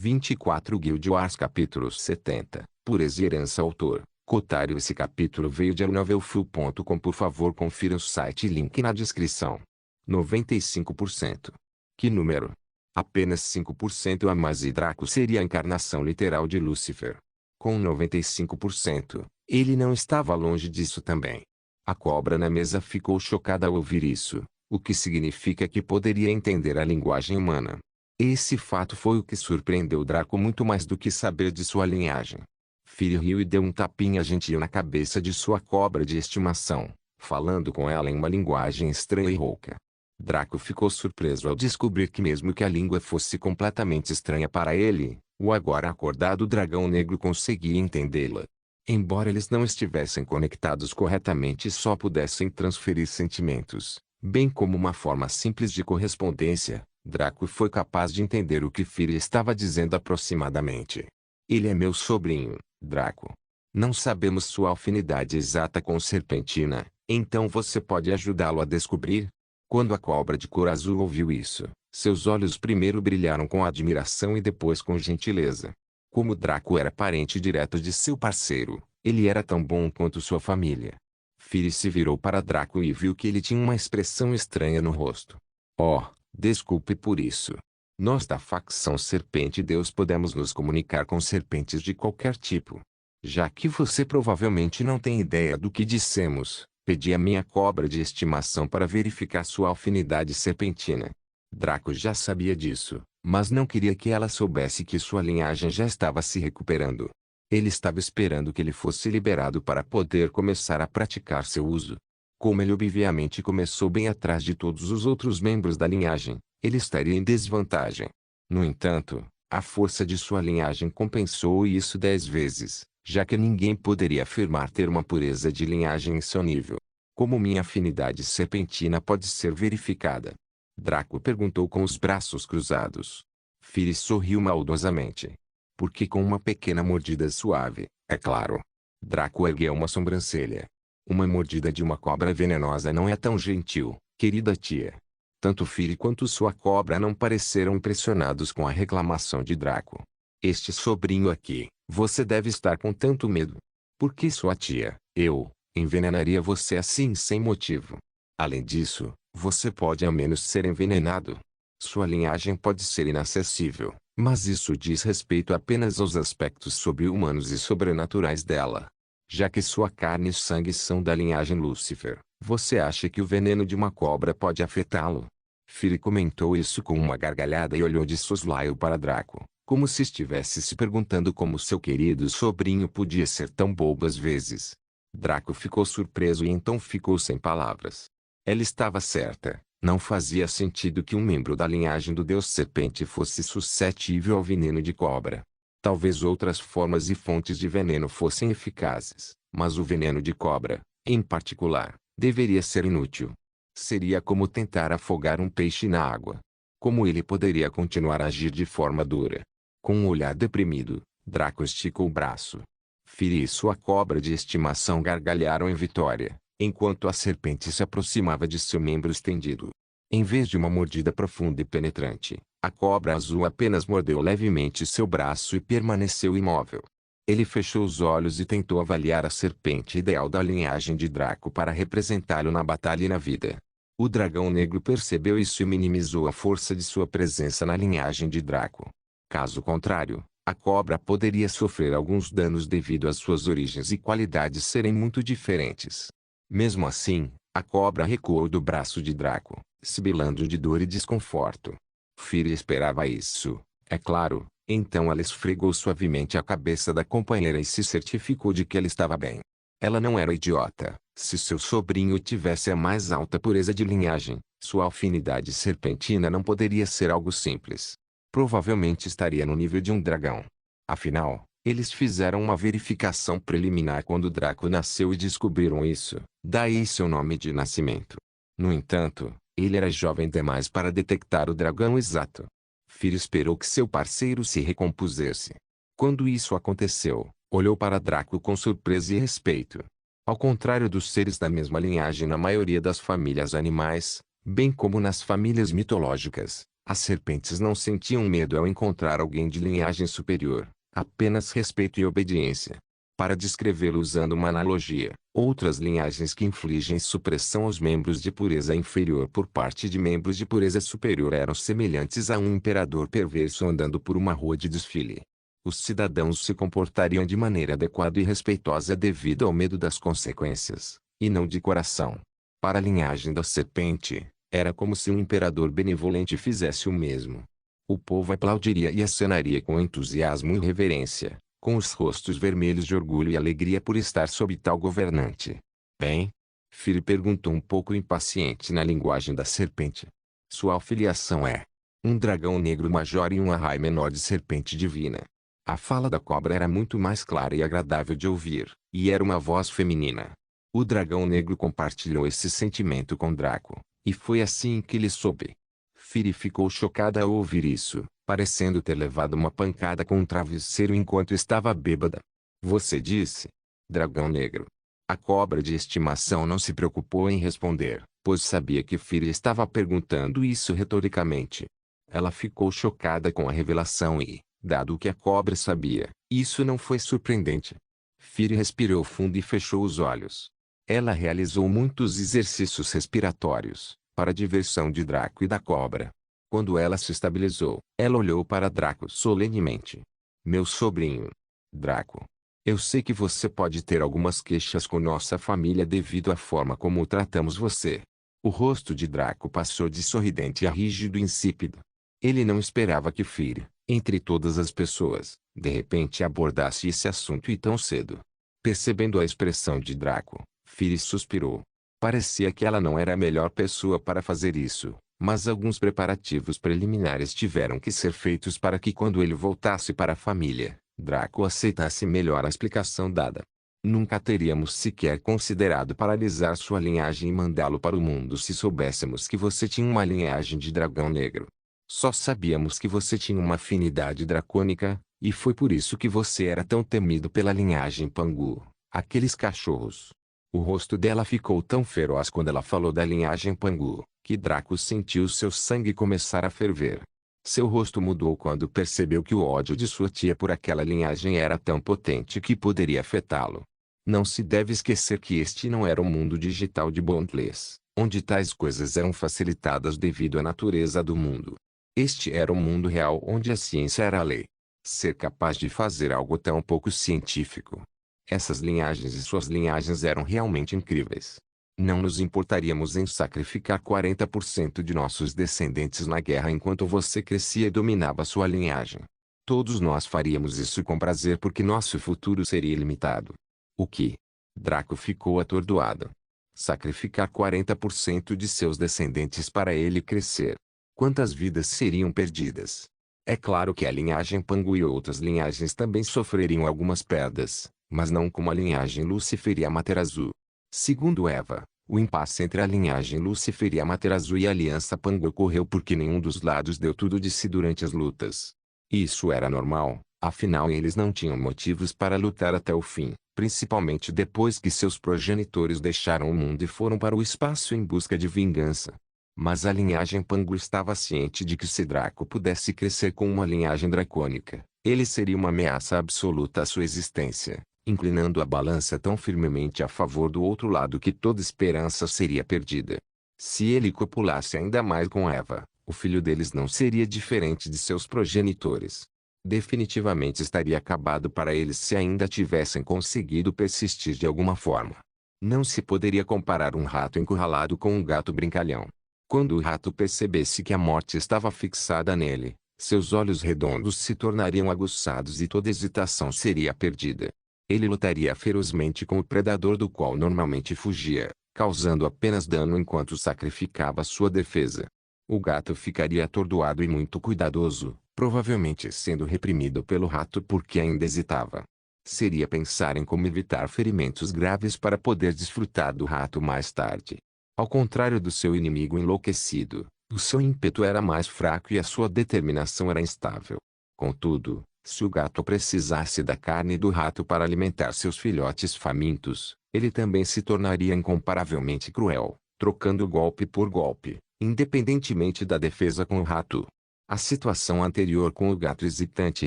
24 Guild Wars capítulo 70, Pureza e Herança autor, Cotário. Esse capítulo veio de novelfull.com. Por favor confira o site e link na descrição. 95%. Que número? Apenas 5% a mais e Draco seria a encarnação literal de Lúcifer. Com 95%, ele não estava longe disso também. A cobra na mesa ficou chocada ao ouvir isso, o que significa que poderia entender a linguagem humana. Esse fato foi o que surpreendeu Draco muito mais do que saber de sua linhagem. Fury riu e deu um tapinha gentil na cabeça de sua cobra de estimação, falando com ela em uma linguagem estranha e rouca. Draco ficou surpreso ao descobrir que mesmo que a língua fosse completamente estranha para ele, o agora acordado dragão negro conseguia entendê-la. Embora eles não estivessem conectados corretamente e só pudessem transferir sentimentos, bem como uma forma simples de correspondência, Draco foi capaz de entender o que Fury estava dizendo aproximadamente. Ele é meu sobrinho, Draco. Não sabemos sua afinidade exata com Serpentina, então você pode ajudá-lo a descobrir? Quando a cobra de cor azul ouviu isso, seus olhos primeiro brilharam com admiração e depois com gentileza. Como Draco era parente direto de seu parceiro, ele era tão bom quanto sua família. Fury se virou para Draco e viu que ele tinha uma expressão estranha no rosto. Oh, desculpe por isso. Nós da facção Serpente Deus podemos nos comunicar com serpentes de qualquer tipo. Já que você provavelmente não tem ideia do que dissemos, pedi a minha cobra de estimação para verificar sua afinidade serpentina. Draco já sabia disso, mas não queria que ela soubesse que sua linhagem já estava se recuperando. Ele estava esperando que ele fosse liberado para poder começar a praticar seu uso. Como ele obviamente começou bem atrás de todos os outros membros da linhagem, ele estaria em desvantagem. No entanto, a força de sua linhagem compensou isso 10 vezes, já que ninguém poderia afirmar ter uma pureza de linhagem em seu nível. Como minha afinidade serpentina pode ser verificada? Draco perguntou com os braços cruzados. Fury sorriu maldosamente. Porque com uma pequena mordida suave, é claro. Draco ergueu uma sobrancelha. Uma mordida de uma cobra venenosa não é tão gentil, querida tia. Tanto Fury quanto sua cobra não pareceram impressionados com a reclamação de Draco. Este sobrinho aqui, você deve estar com tanto medo. Porque sua tia, eu, envenenaria você assim sem motivo. Além disso, você pode ao menos ser envenenado. Sua linhagem pode ser inacessível, mas isso diz respeito apenas aos aspectos sobre-humanos e sobrenaturais dela. Já que sua carne e sangue são da linhagem Lúcifer, você acha que o veneno de uma cobra pode afetá-lo? Fury comentou isso com uma gargalhada e olhou de soslaio para Draco, como se estivesse se perguntando como seu querido sobrinho podia ser tão bobo às vezes. Draco ficou surpreso e então ficou sem palavras. Ela estava certa, não fazia sentido que um membro da linhagem do Deus Serpente fosse suscetível ao veneno de cobra. Talvez outras formas e fontes de veneno fossem eficazes, mas o veneno de cobra, em particular, deveria ser inútil. Seria como tentar afogar um peixe na água. Como ele poderia continuar a agir de forma dura? Com um olhar deprimido, Draco esticou o braço. Fury e sua cobra de estimação gargalharam em vitória, enquanto a serpente se aproximava de seu membro estendido. Em vez de uma mordida profunda e penetrante, a cobra azul apenas mordeu levemente seu braço e permaneceu imóvel. Ele fechou os olhos e tentou avaliar a serpente ideal da linhagem de Draco para representá-lo na batalha e na vida. O dragão negro percebeu isso e minimizou a força de sua presença na linhagem de Draco. Caso contrário, a cobra poderia sofrer alguns danos devido às suas origens e qualidades serem muito diferentes. Mesmo assim, a cobra recuou do braço de Draco, sibilando de dor e desconforto. Fury esperava isso, é claro, então ela esfregou suavemente a cabeça da companheira e se certificou de que ela estava bem. Ela não era idiota. Se seu sobrinho tivesse a mais alta pureza de linhagem, sua afinidade serpentina não poderia ser algo simples. Provavelmente estaria no nível de um dragão. Afinal, eles fizeram uma verificação preliminar quando Draco nasceu e descobriram isso, daí seu nome de nascimento. No entanto, ele era jovem demais para detectar o dragão exato. Fury esperou que seu parceiro se recompusesse. Quando isso aconteceu, olhou para Draco com surpresa e respeito. Ao contrário dos seres da mesma linhagem na maioria das famílias animais, bem como nas famílias mitológicas, As serpentes não sentiam medo ao encontrar alguém de linhagem superior, apenas respeito e obediência. Para descrevê-lo usando uma analogia, outras linhagens que infligem supressão aos membros de pureza inferior por parte de membros de pureza superior eram semelhantes a um imperador perverso andando por uma rua de desfile. Os cidadãos se comportariam de maneira adequada e respeitosa devido ao medo das consequências, e não de coração. Para a linhagem da serpente, era como se um imperador benevolente fizesse o mesmo. O povo aplaudiria e acenaria com entusiasmo e reverência, com os rostos vermelhos de orgulho e alegria por estar sob tal governante. Bem? Firi perguntou um pouco impaciente na linguagem da serpente. Sua afiliação é um dragão negro major e um arrai menor de serpente divina. A fala da cobra era muito mais clara e agradável de ouvir, e era uma voz feminina. O dragão negro compartilhou esse sentimento com Draco, e foi assim que ele soube. Firi ficou chocada ao ouvir isso, parecendo ter levado uma pancada com um travesseiro enquanto estava bêbada. Você disse? Dragão negro. A cobra de estimação não se preocupou em responder, pois sabia que Firi estava perguntando isso retoricamente. Ela ficou chocada com a revelação e, dado o que a cobra sabia, isso não foi surpreendente. Firi respirou fundo e fechou os olhos. Ela realizou muitos exercícios respiratórios, para a diversão de Draco e da cobra. Quando ela se estabilizou, ela olhou para Draco solenemente. Meu sobrinho. Draco. Eu sei que você pode ter algumas queixas com nossa família devido à forma como tratamos você. O rosto de Draco passou de sorridente a rígido e insípido. Ele não esperava que Firi, entre todas as pessoas, de repente abordasse esse assunto e tão cedo. Percebendo a expressão de Draco, Firi suspirou. Parecia que ela não era a melhor pessoa para fazer isso, mas alguns preparativos preliminares tiveram que ser feitos para que quando ele voltasse para a família, Draco aceitasse melhor a explicação dada. Nunca teríamos sequer considerado paralisar sua linhagem e mandá-lo para o mundo se soubéssemos que você tinha uma linhagem de dragão negro. Só sabíamos que você tinha uma afinidade dracônica, e foi por isso que você era tão temido pela linhagem Pangu, aqueles cachorros. O rosto dela ficou tão feroz quando ela falou da linhagem Pangu, que Draco sentiu seu sangue começar a ferver. Seu rosto mudou quando percebeu que o ódio de sua tia por aquela linhagem era tão potente que poderia afetá-lo. Não se deve esquecer que este não era o mundo digital de Bondless, onde tais coisas eram facilitadas devido à natureza do mundo. Este era o mundo real onde a ciência era a lei. Ser capaz de fazer algo tão pouco científico. Essas linhagens e suas linhagens eram realmente incríveis. Não nos importaríamos em sacrificar 40% de nossos descendentes na guerra enquanto você crescia e dominava sua linhagem. Todos nós faríamos isso com prazer porque nosso futuro seria ilimitado. O que? Draco ficou atordoado. Sacrificar 40% de seus descendentes para ele crescer. Quantas vidas seriam perdidas? É claro que a linhagem Pangu e outras linhagens também sofreriam algumas perdas, mas não como a linhagem Lúcifer e Amaterasu. Segundo Eva, o impasse entre a linhagem Lúcifer e Amaterasu e a aliança Pangu ocorreu porque nenhum dos lados deu tudo de si durante as lutas. Isso era normal, afinal eles não tinham motivos para lutar até o fim, principalmente depois que seus progenitores deixaram o mundo e foram para o espaço em busca de vingança. Mas a linhagem Pangu estava ciente de que se Draco pudesse crescer com uma linhagem dracônica, ele seria uma ameaça absoluta à sua existência, inclinando a balança tão firmemente a favor do outro lado que toda esperança seria perdida. Se ele copulasse ainda mais com Eva, o filho deles não seria diferente de seus progenitores. Definitivamente estaria acabado para eles se ainda tivessem conseguido persistir de alguma forma. Não se poderia comparar um rato encurralado com um gato brincalhão. Quando o rato percebesse que a morte estava fixada nele, seus olhos redondos se tornariam aguçados e toda hesitação seria perdida. Ele lutaria ferozmente com o predador do qual normalmente fugia, causando apenas dano enquanto sacrificava sua defesa. O gato ficaria atordoado e muito cuidadoso, provavelmente sendo reprimido pelo rato porque ainda hesitava. Seria pensar em como evitar ferimentos graves para poder desfrutar do rato mais tarde. Ao contrário do seu inimigo enlouquecido, o seu ímpeto era mais fraco e a sua determinação era instável. Contudo, se o gato precisasse da carne do rato para alimentar seus filhotes famintos, ele também se tornaria incomparavelmente cruel, trocando golpe por golpe, independentemente da defesa com o rato. A situação anterior com o gato hesitante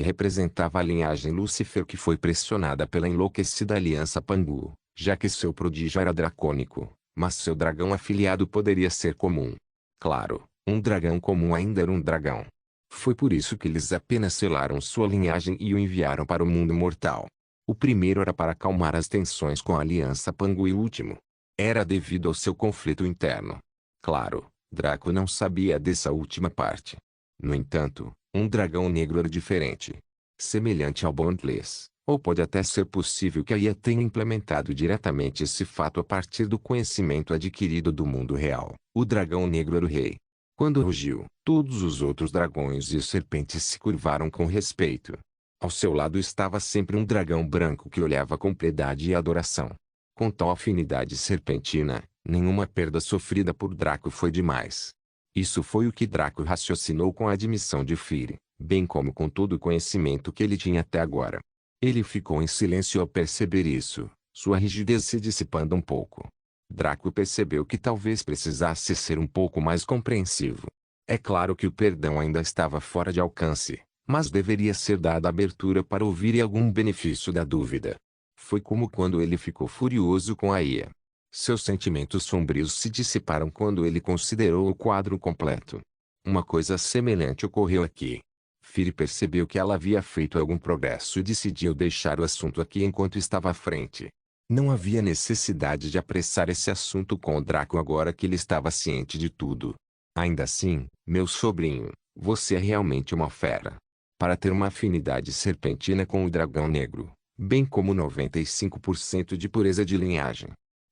representava a linhagem Lúcifer que foi pressionada pela enlouquecida Aliança Pangu, já que seu prodígio era dracônico, mas seu dragão afiliado poderia ser comum. Claro, um dragão comum ainda era um dragão. Foi por isso que eles apenas selaram sua linhagem e o enviaram para o mundo mortal. O primeiro era para acalmar as tensões com a Aliança Pangu e o último era devido ao seu conflito interno. Claro, Draco não sabia dessa última parte. No entanto, um dragão negro era diferente. Semelhante ao Bondless, ou pode até ser possível que a IA tenha implementado diretamente esse fato a partir do conhecimento adquirido do mundo real. O dragão negro era o rei. Quando rugiu, todos os outros dragões e serpentes se curvaram com respeito. Ao seu lado estava sempre um dragão branco que olhava com piedade e adoração. Com tal afinidade serpentina, nenhuma perda sofrida por Draco foi demais. Isso foi o que Draco raciocinou com a admissão de Fire, bem como com todo o conhecimento que ele tinha até agora. Ele ficou em silêncio ao perceber isso, sua rigidez se dissipando um pouco. Draco percebeu que talvez precisasse ser um pouco mais compreensivo. É claro que o perdão ainda estava fora de alcance, mas deveria ser dada abertura para ouvir e algum benefício da dúvida. Foi como quando ele ficou furioso com a IA. Seus sentimentos sombrios se dissiparam quando ele considerou o quadro completo. Uma coisa semelhante ocorreu aqui. Fire percebeu que ela havia feito algum progresso e decidiu deixar o assunto aqui enquanto estava à frente. Não havia necessidade de apressar esse assunto com o Draco agora que ele estava ciente de tudo. Ainda assim, meu sobrinho, você é realmente uma fera. Para ter uma afinidade serpentina com o dragão negro, bem como 95% de pureza de linhagem.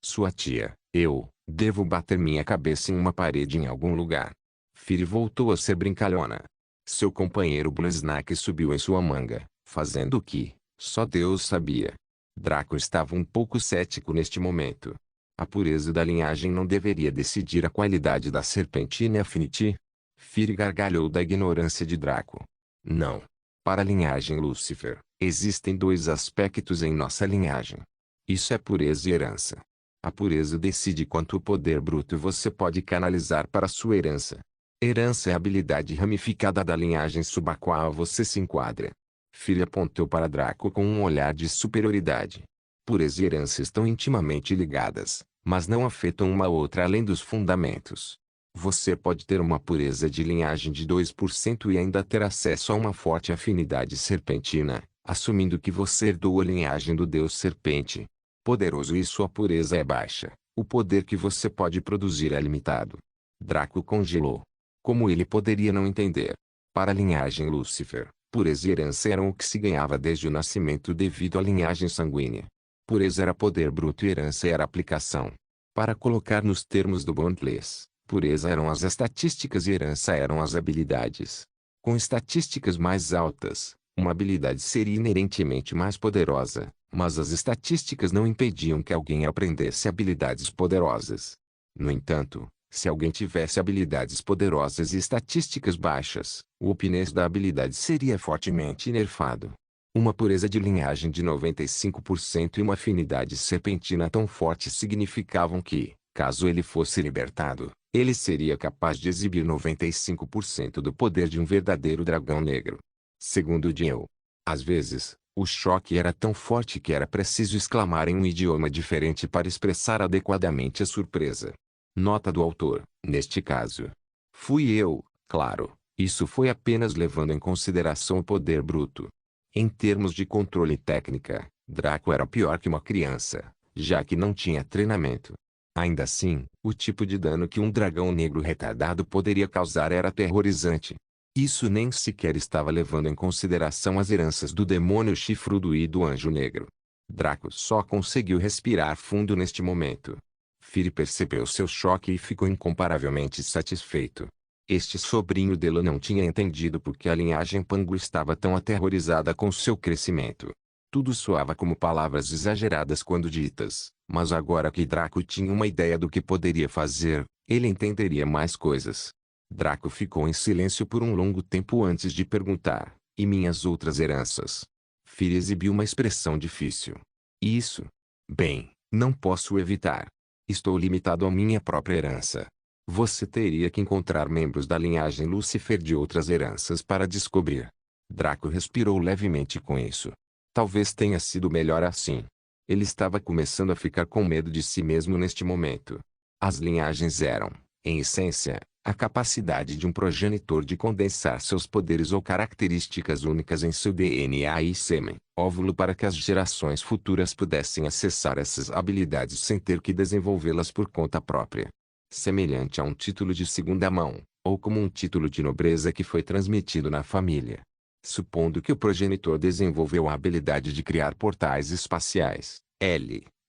Sua tia, eu, devo bater minha cabeça em uma parede em algum lugar. Fire voltou a ser brincalhona. Seu companheiro Bluesnack subiu em sua manga, fazendo o que só Deus sabia. Draco estava um pouco cético neste momento. A pureza da linhagem não deveria decidir a qualidade da serpentina Affinity? Fire gargalhou da ignorância de Draco. Não. Para a linhagem Lúcifer, existem dois aspectos em nossa linhagem. Isso é pureza e herança. A pureza decide quanto poder bruto você pode canalizar para sua herança. Herança é a habilidade ramificada da linhagem sob a qual você se enquadra. Fire apontou para Draco com um olhar de superioridade. Pureza e herança estão intimamente ligadas, mas não afetam uma outra além dos fundamentos. Você pode ter uma pureza de linhagem de 2% e ainda ter acesso a uma forte afinidade serpentina, assumindo que você herdou a linhagem do deus serpente. Poderoso e sua pureza é baixa, o poder que você pode produzir é limitado. Draco congelou. Como ele poderia não entender? Para a linhagem Lúcifer, pureza e herança eram o que se ganhava desde o nascimento devido à linhagem sanguínea. Pureza era poder bruto e herança era aplicação. Para colocar nos termos do Bondless, pureza eram as estatísticas e herança eram as habilidades. Com estatísticas mais altas, uma habilidade seria inerentemente mais poderosa, mas as estatísticas não impediam que alguém aprendesse habilidades poderosas. No entanto, se alguém tivesse habilidades poderosas e estatísticas baixas, o upness da habilidade seria fortemente nerfado. Uma pureza de linhagem de 95% e uma afinidade serpentina tão forte significavam que, caso ele fosse libertado, ele seria capaz de exibir 95% do poder de um verdadeiro dragão negro. Segundo Dio. Às vezes, o choque era tão forte que era preciso exclamar em um idioma diferente para expressar adequadamente a surpresa. Nota do autor, neste caso. Fui eu, claro, isso foi apenas levando em consideração o poder bruto. Em termos de controle e técnica, Draco era pior que uma criança, já que não tinha treinamento. Ainda assim, o tipo de dano que um dragão negro retardado poderia causar era aterrorizante. Isso nem sequer estava levando em consideração as heranças do demônio chifrudo e do anjo negro. Draco só conseguiu respirar fundo neste momento. Fire percebeu seu choque e ficou incomparavelmente satisfeito. Este sobrinho dele não tinha entendido por que a linhagem Pangu estava tão aterrorizada com seu crescimento. Tudo soava como palavras exageradas quando ditas, mas agora que Draco tinha uma ideia do que poderia fazer, ele entenderia mais coisas. Draco ficou em silêncio por um longo tempo antes de perguntar, e minhas outras heranças? Fire exibiu uma expressão difícil. Isso? Bem, não posso evitar. Estou limitado à minha própria herança. Você teria que encontrar membros da linhagem Lúcifer de outras heranças para descobrir. Draco respirou levemente com isso. Talvez tenha sido melhor assim. Ele estava começando a ficar com medo de si mesmo neste momento. As linhagens eram, em essência, a capacidade de um progenitor de condensar seus poderes ou características únicas em seu DNA e sêmen, óvulo para que as gerações futuras pudessem acessar essas habilidades sem ter que desenvolvê-las por conta própria. Semelhante a um título de segunda mão, ou como um título de nobreza que foi transmitido na família. Supondo que o progenitor desenvolveu a habilidade de criar portais espaciais,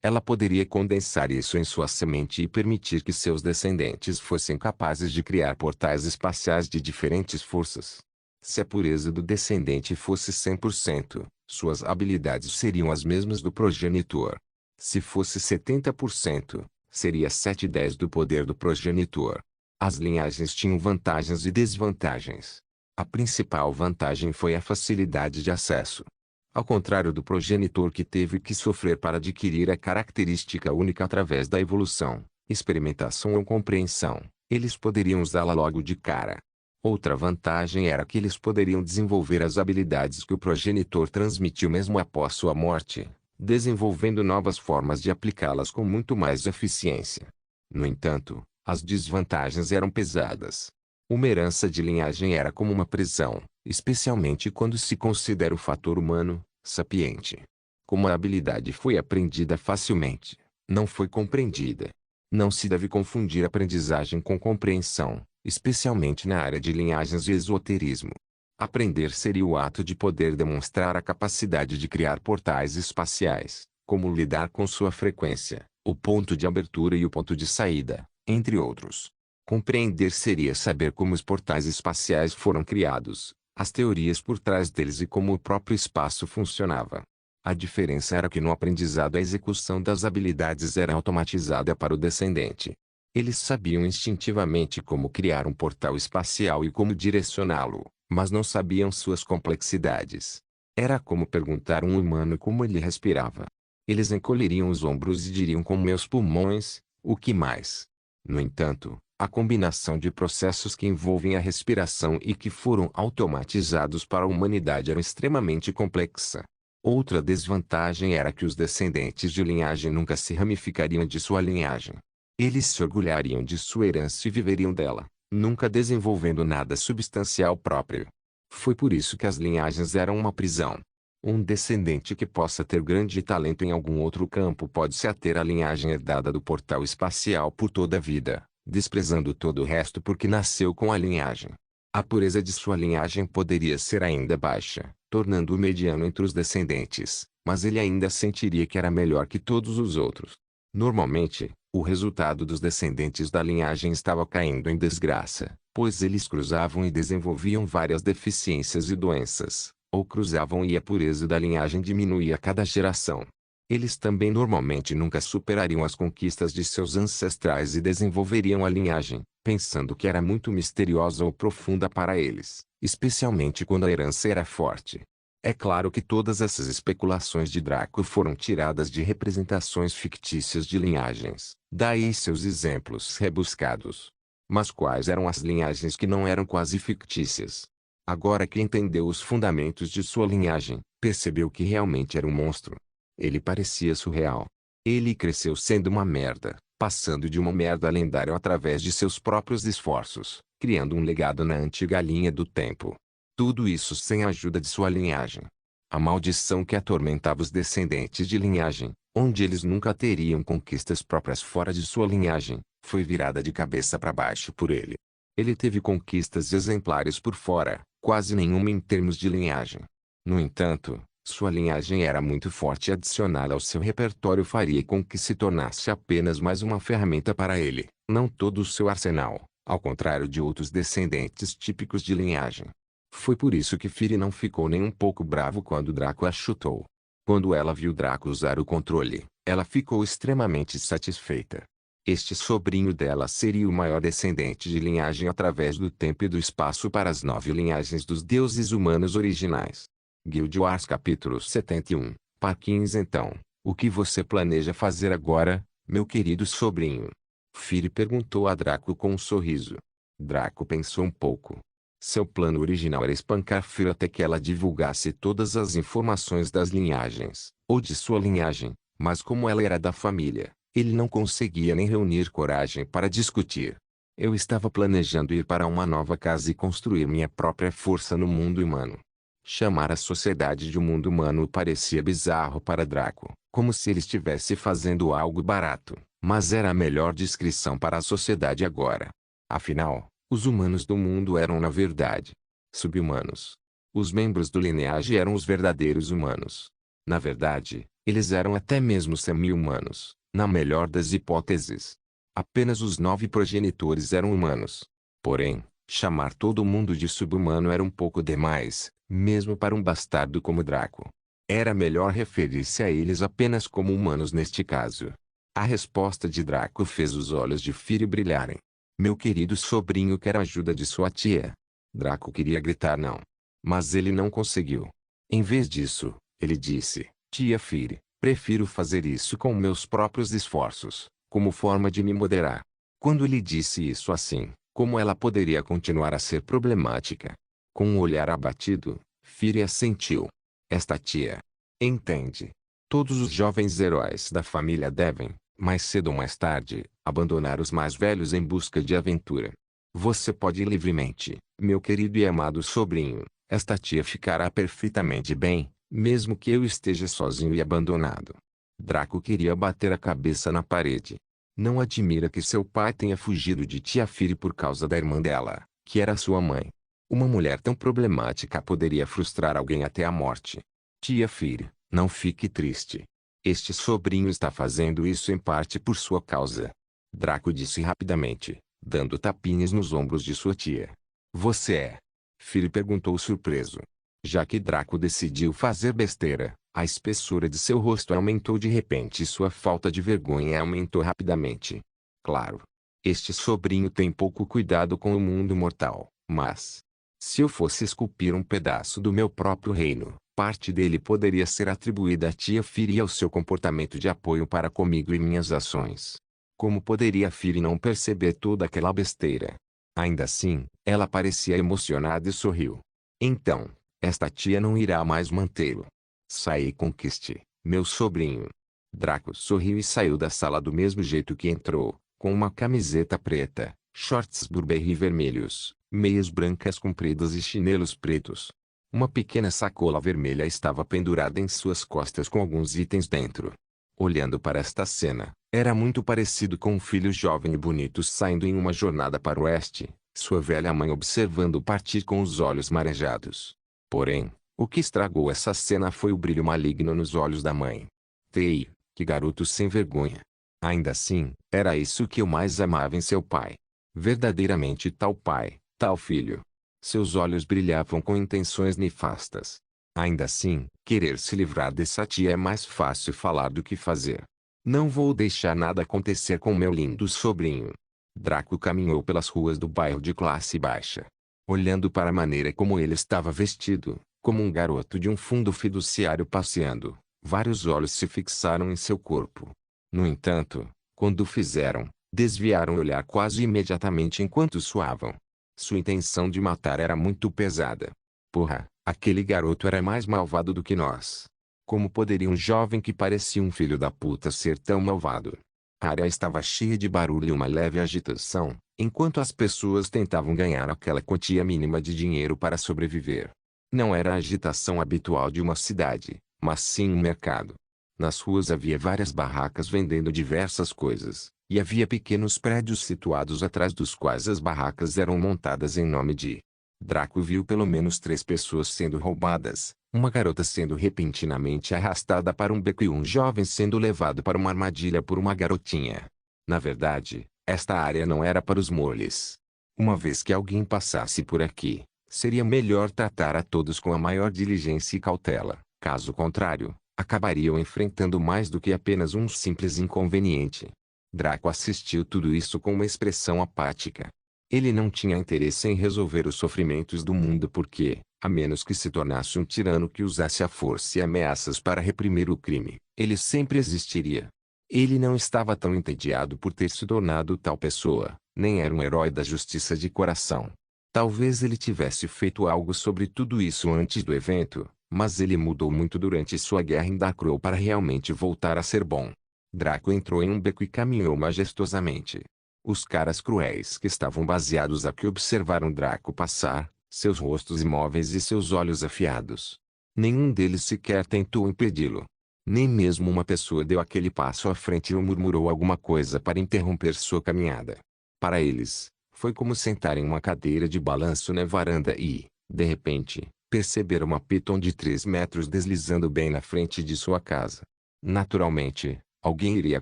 ela poderia condensar isso em sua semente e permitir que seus descendentes fossem capazes de criar portais espaciais de diferentes forças. Se a pureza do descendente fosse 100%, suas habilidades seriam as mesmas do progenitor. Se fosse 70%, seria 7/10 do poder do progenitor. As linhagens tinham vantagens e desvantagens. A principal vantagem foi a facilidade de acesso. Ao contrário do progenitor que teve que sofrer para adquirir a característica única através da evolução, experimentação ou compreensão, eles poderiam usá-la logo de cara. Outra vantagem era que eles poderiam desenvolver as habilidades que o progenitor transmitiu mesmo após sua morte, desenvolvendo novas formas de aplicá-las com muito mais eficiência. No entanto, as desvantagens eram pesadas. Uma herança de linhagem era como uma prisão, especialmente quando se considera o fator humano, sapiente. Como a habilidade foi aprendida facilmente, não foi compreendida. Não se deve confundir aprendizagem com compreensão, especialmente na área de linhagens e esoterismo. Aprender seria o ato de poder demonstrar a capacidade de criar portais espaciais, como lidar com sua frequência, o ponto de abertura e o ponto de saída, entre outros. Compreender seria saber como os portais espaciais foram criados, as teorias por trás deles e como o próprio espaço funcionava. A diferença era que no aprendizado a execução das habilidades era automatizada para o descendente. Eles sabiam instintivamente como criar um portal espacial e como direcioná-lo, mas não sabiam suas complexidades. Era como perguntar a um humano como ele respirava. Eles encolheriam os ombros e diriam com meus pulmões, o que mais? No entanto, a combinação de processos que envolvem a respiração e que foram automatizados para a humanidade era extremamente complexa. Outra desvantagem era que os descendentes de linhagem nunca se ramificariam de sua linhagem. Eles se orgulhariam de sua herança e viveriam dela, nunca desenvolvendo nada substancial próprio. Foi por isso que as linhagens eram uma prisão. Um descendente que possa ter grande talento em algum outro campo pode se ater à linhagem herdada do portal espacial por toda a vida, desprezando todo o resto porque nasceu com a linhagem. A pureza de sua linhagem poderia ser ainda baixa, tornando-o mediano entre os descendentes, mas ele ainda sentiria que era melhor que todos os outros. Normalmente, o resultado dos descendentes da linhagem estava caindo em desgraça, pois eles cruzavam e desenvolviam várias deficiências e doenças, ou cruzavam e a pureza da linhagem diminuía a cada geração. Eles também normalmente nunca superariam as conquistas de seus ancestrais e desenvolveriam a linhagem, pensando que era muito misteriosa ou profunda para eles, especialmente quando a herança era forte. É claro que todas essas especulações de Draco foram tiradas de representações fictícias de linhagens, daí seus exemplos rebuscados. Mas quais eram as linhagens que não eram quase fictícias? Agora que entendeu os fundamentos de sua linhagem, percebeu que realmente era um monstro. Ele parecia surreal. Ele cresceu sendo uma merda, passando de uma merda lendária através de seus próprios esforços, criando um legado na antiga linha do tempo. Tudo isso sem a ajuda de sua linhagem. A maldição que atormentava os descendentes de linhagem, onde eles nunca teriam conquistas próprias fora de sua linhagem, foi virada de cabeça para baixo por ele. Ele teve conquistas exemplares por fora, quase nenhuma em termos de linhagem. No entanto, sua linhagem era muito forte e adicioná-la ao seu repertório faria com que se tornasse apenas mais uma ferramenta para ele, não todo o seu arsenal, ao contrário de outros descendentes típicos de linhagem. Foi por isso que Firi não ficou nem um pouco bravo quando Draco a chutou. Quando ela viu Draco usar o controle, ela ficou extremamente satisfeita. Este sobrinho dela seria o maior descendente de linhagem através do tempo e do espaço para as 9 linhagens dos deuses humanos originais. Guild Wars capítulo 71, Parkins. Então, o que você planeja fazer agora, meu querido sobrinho? Firi perguntou a Draco com um sorriso. Draco pensou um pouco. Seu plano original era espancar Firi até que ela divulgasse todas as informações das linhagens, ou de sua linhagem, mas como ela era da família, ele não conseguia nem reunir coragem para discutir. Eu estava planejando ir para uma nova casa e construir minha própria força no mundo humano. Chamar a sociedade de um mundo humano parecia bizarro para Draco, como se ele estivesse fazendo algo barato, mas era a melhor descrição para a sociedade agora. Afinal, os humanos do mundo eram na verdade sub-humanos. Os membros do lineage eram os verdadeiros humanos. Na verdade, eles eram até mesmo semi-humanos, na melhor das hipóteses. Apenas os 9 progenitores eram humanos. Porém, chamar todo mundo de sub-humano era um pouco demais, mesmo para um bastardo como Draco. Era melhor referir-se a eles apenas como humanos neste caso. A resposta de Draco fez os olhos de Firi brilharem. Meu querido sobrinho quer a ajuda de sua tia. Draco queria gritar não. Mas ele não conseguiu. Em vez disso, ele disse, tia Firi, prefiro fazer isso com meus próprios esforços, como forma de me moderar. Quando ele disse isso assim, como ela poderia continuar a ser problemática? Com um olhar abatido, Firi assentiu. Esta tia. Entende. Todos os jovens heróis da família devem, mais cedo ou mais tarde, abandonar os mais velhos em busca de aventura. Você pode ir livremente, meu querido e amado sobrinho. Esta tia ficará perfeitamente bem, mesmo que eu esteja sozinho e abandonado. Draco queria bater a cabeça na parede. Não admira que seu pai tenha fugido de tia Firi por causa da irmã dela, que era sua mãe. Uma mulher tão problemática poderia frustrar alguém até a morte. Tia Firi, não fique triste. Este sobrinho está fazendo isso em parte por sua causa. Draco disse rapidamente, dando tapinhas nos ombros de sua tia. Você é? Firi perguntou surpreso. Já que Draco decidiu fazer besteira, a espessura de seu rosto aumentou de repente e sua falta de vergonha aumentou rapidamente. Claro. Este sobrinho tem pouco cuidado com o mundo mortal, mas... se eu fosse esculpir um pedaço do meu próprio reino, parte dele poderia ser atribuída a tia Firi e ao seu comportamento de apoio para comigo e minhas ações. Como poderia Firi não perceber toda aquela besteira? Ainda assim, ela parecia emocionada e sorriu. Então, esta tia não irá mais mantê-lo. Saí e conquiste, meu sobrinho. Draco sorriu e saiu da sala do mesmo jeito que entrou, com uma camiseta preta, shorts Burberry vermelhos, meias brancas compridas e chinelos pretos. Uma pequena sacola vermelha estava pendurada em suas costas com alguns itens dentro. Olhando para esta cena, era muito parecido com um filho jovem e bonito saindo em uma jornada para o oeste, sua velha mãe observando partir com os olhos marejados. Porém, o que estragou essa cena foi o brilho maligno nos olhos da mãe. Tei, que garoto sem vergonha. Ainda assim, era isso que eu mais amava em seu pai. Verdadeiramente tal pai, tal filho. Seus olhos brilhavam com intenções nefastas. Ainda assim, querer se livrar dessa tia é mais fácil falar do que fazer. Não vou deixar nada acontecer com meu lindo sobrinho. Draco caminhou pelas ruas do bairro de classe baixa. Olhando para a maneira como ele estava vestido, como um garoto de um fundo fiduciário passeando, vários olhos se fixaram em seu corpo. No entanto, quando o fizeram, desviaram o olhar quase imediatamente enquanto suavam. Sua intenção de matar era muito pesada. Porra, aquele garoto era mais malvado do que nós. Como poderia um jovem que parecia um filho da puta ser tão malvado? A área estava cheia de barulho e uma leve agitação, enquanto as pessoas tentavam ganhar aquela quantia mínima de dinheiro para sobreviver. Não era a agitação habitual de uma cidade, mas sim um mercado. Nas ruas havia várias barracas vendendo diversas coisas, e havia pequenos prédios situados atrás dos quais as barracas eram montadas em nome de... Draco viu pelo menos 3 pessoas sendo roubadas, uma garota sendo repentinamente arrastada para um beco e um jovem sendo levado para uma armadilha por uma garotinha. Na verdade, esta área não era para os moles. Uma vez que alguém passasse por aqui, seria melhor tratar a todos com a maior diligência e cautela. Caso contrário, acabariam enfrentando mais do que apenas um simples inconveniente. Draco assistiu tudo isso com uma expressão apática. Ele não tinha interesse em resolver os sofrimentos do mundo porque, a menos que se tornasse um tirano que usasse a força e ameaças para reprimir o crime, ele sempre existiria. Ele não estava tão entediado por ter se tornado tal pessoa, nem era um herói da justiça de coração. Talvez ele tivesse feito algo sobre tudo isso antes do evento, mas ele mudou muito durante sua guerra em Darkrow para realmente voltar a ser bom. Draco entrou em um beco e caminhou majestosamente. Os caras cruéis que estavam baseados aqui observaram Draco passar, seus rostos imóveis e seus olhos afiados. Nenhum deles sequer tentou impedi-lo. Nem mesmo uma pessoa deu aquele passo à frente ou murmurou alguma coisa para interromper sua caminhada. Para eles, foi como sentar em uma cadeira de balanço na varanda e, de repente, perceber uma Piton de 3 metros deslizando bem na frente de sua casa. Naturalmente, alguém iria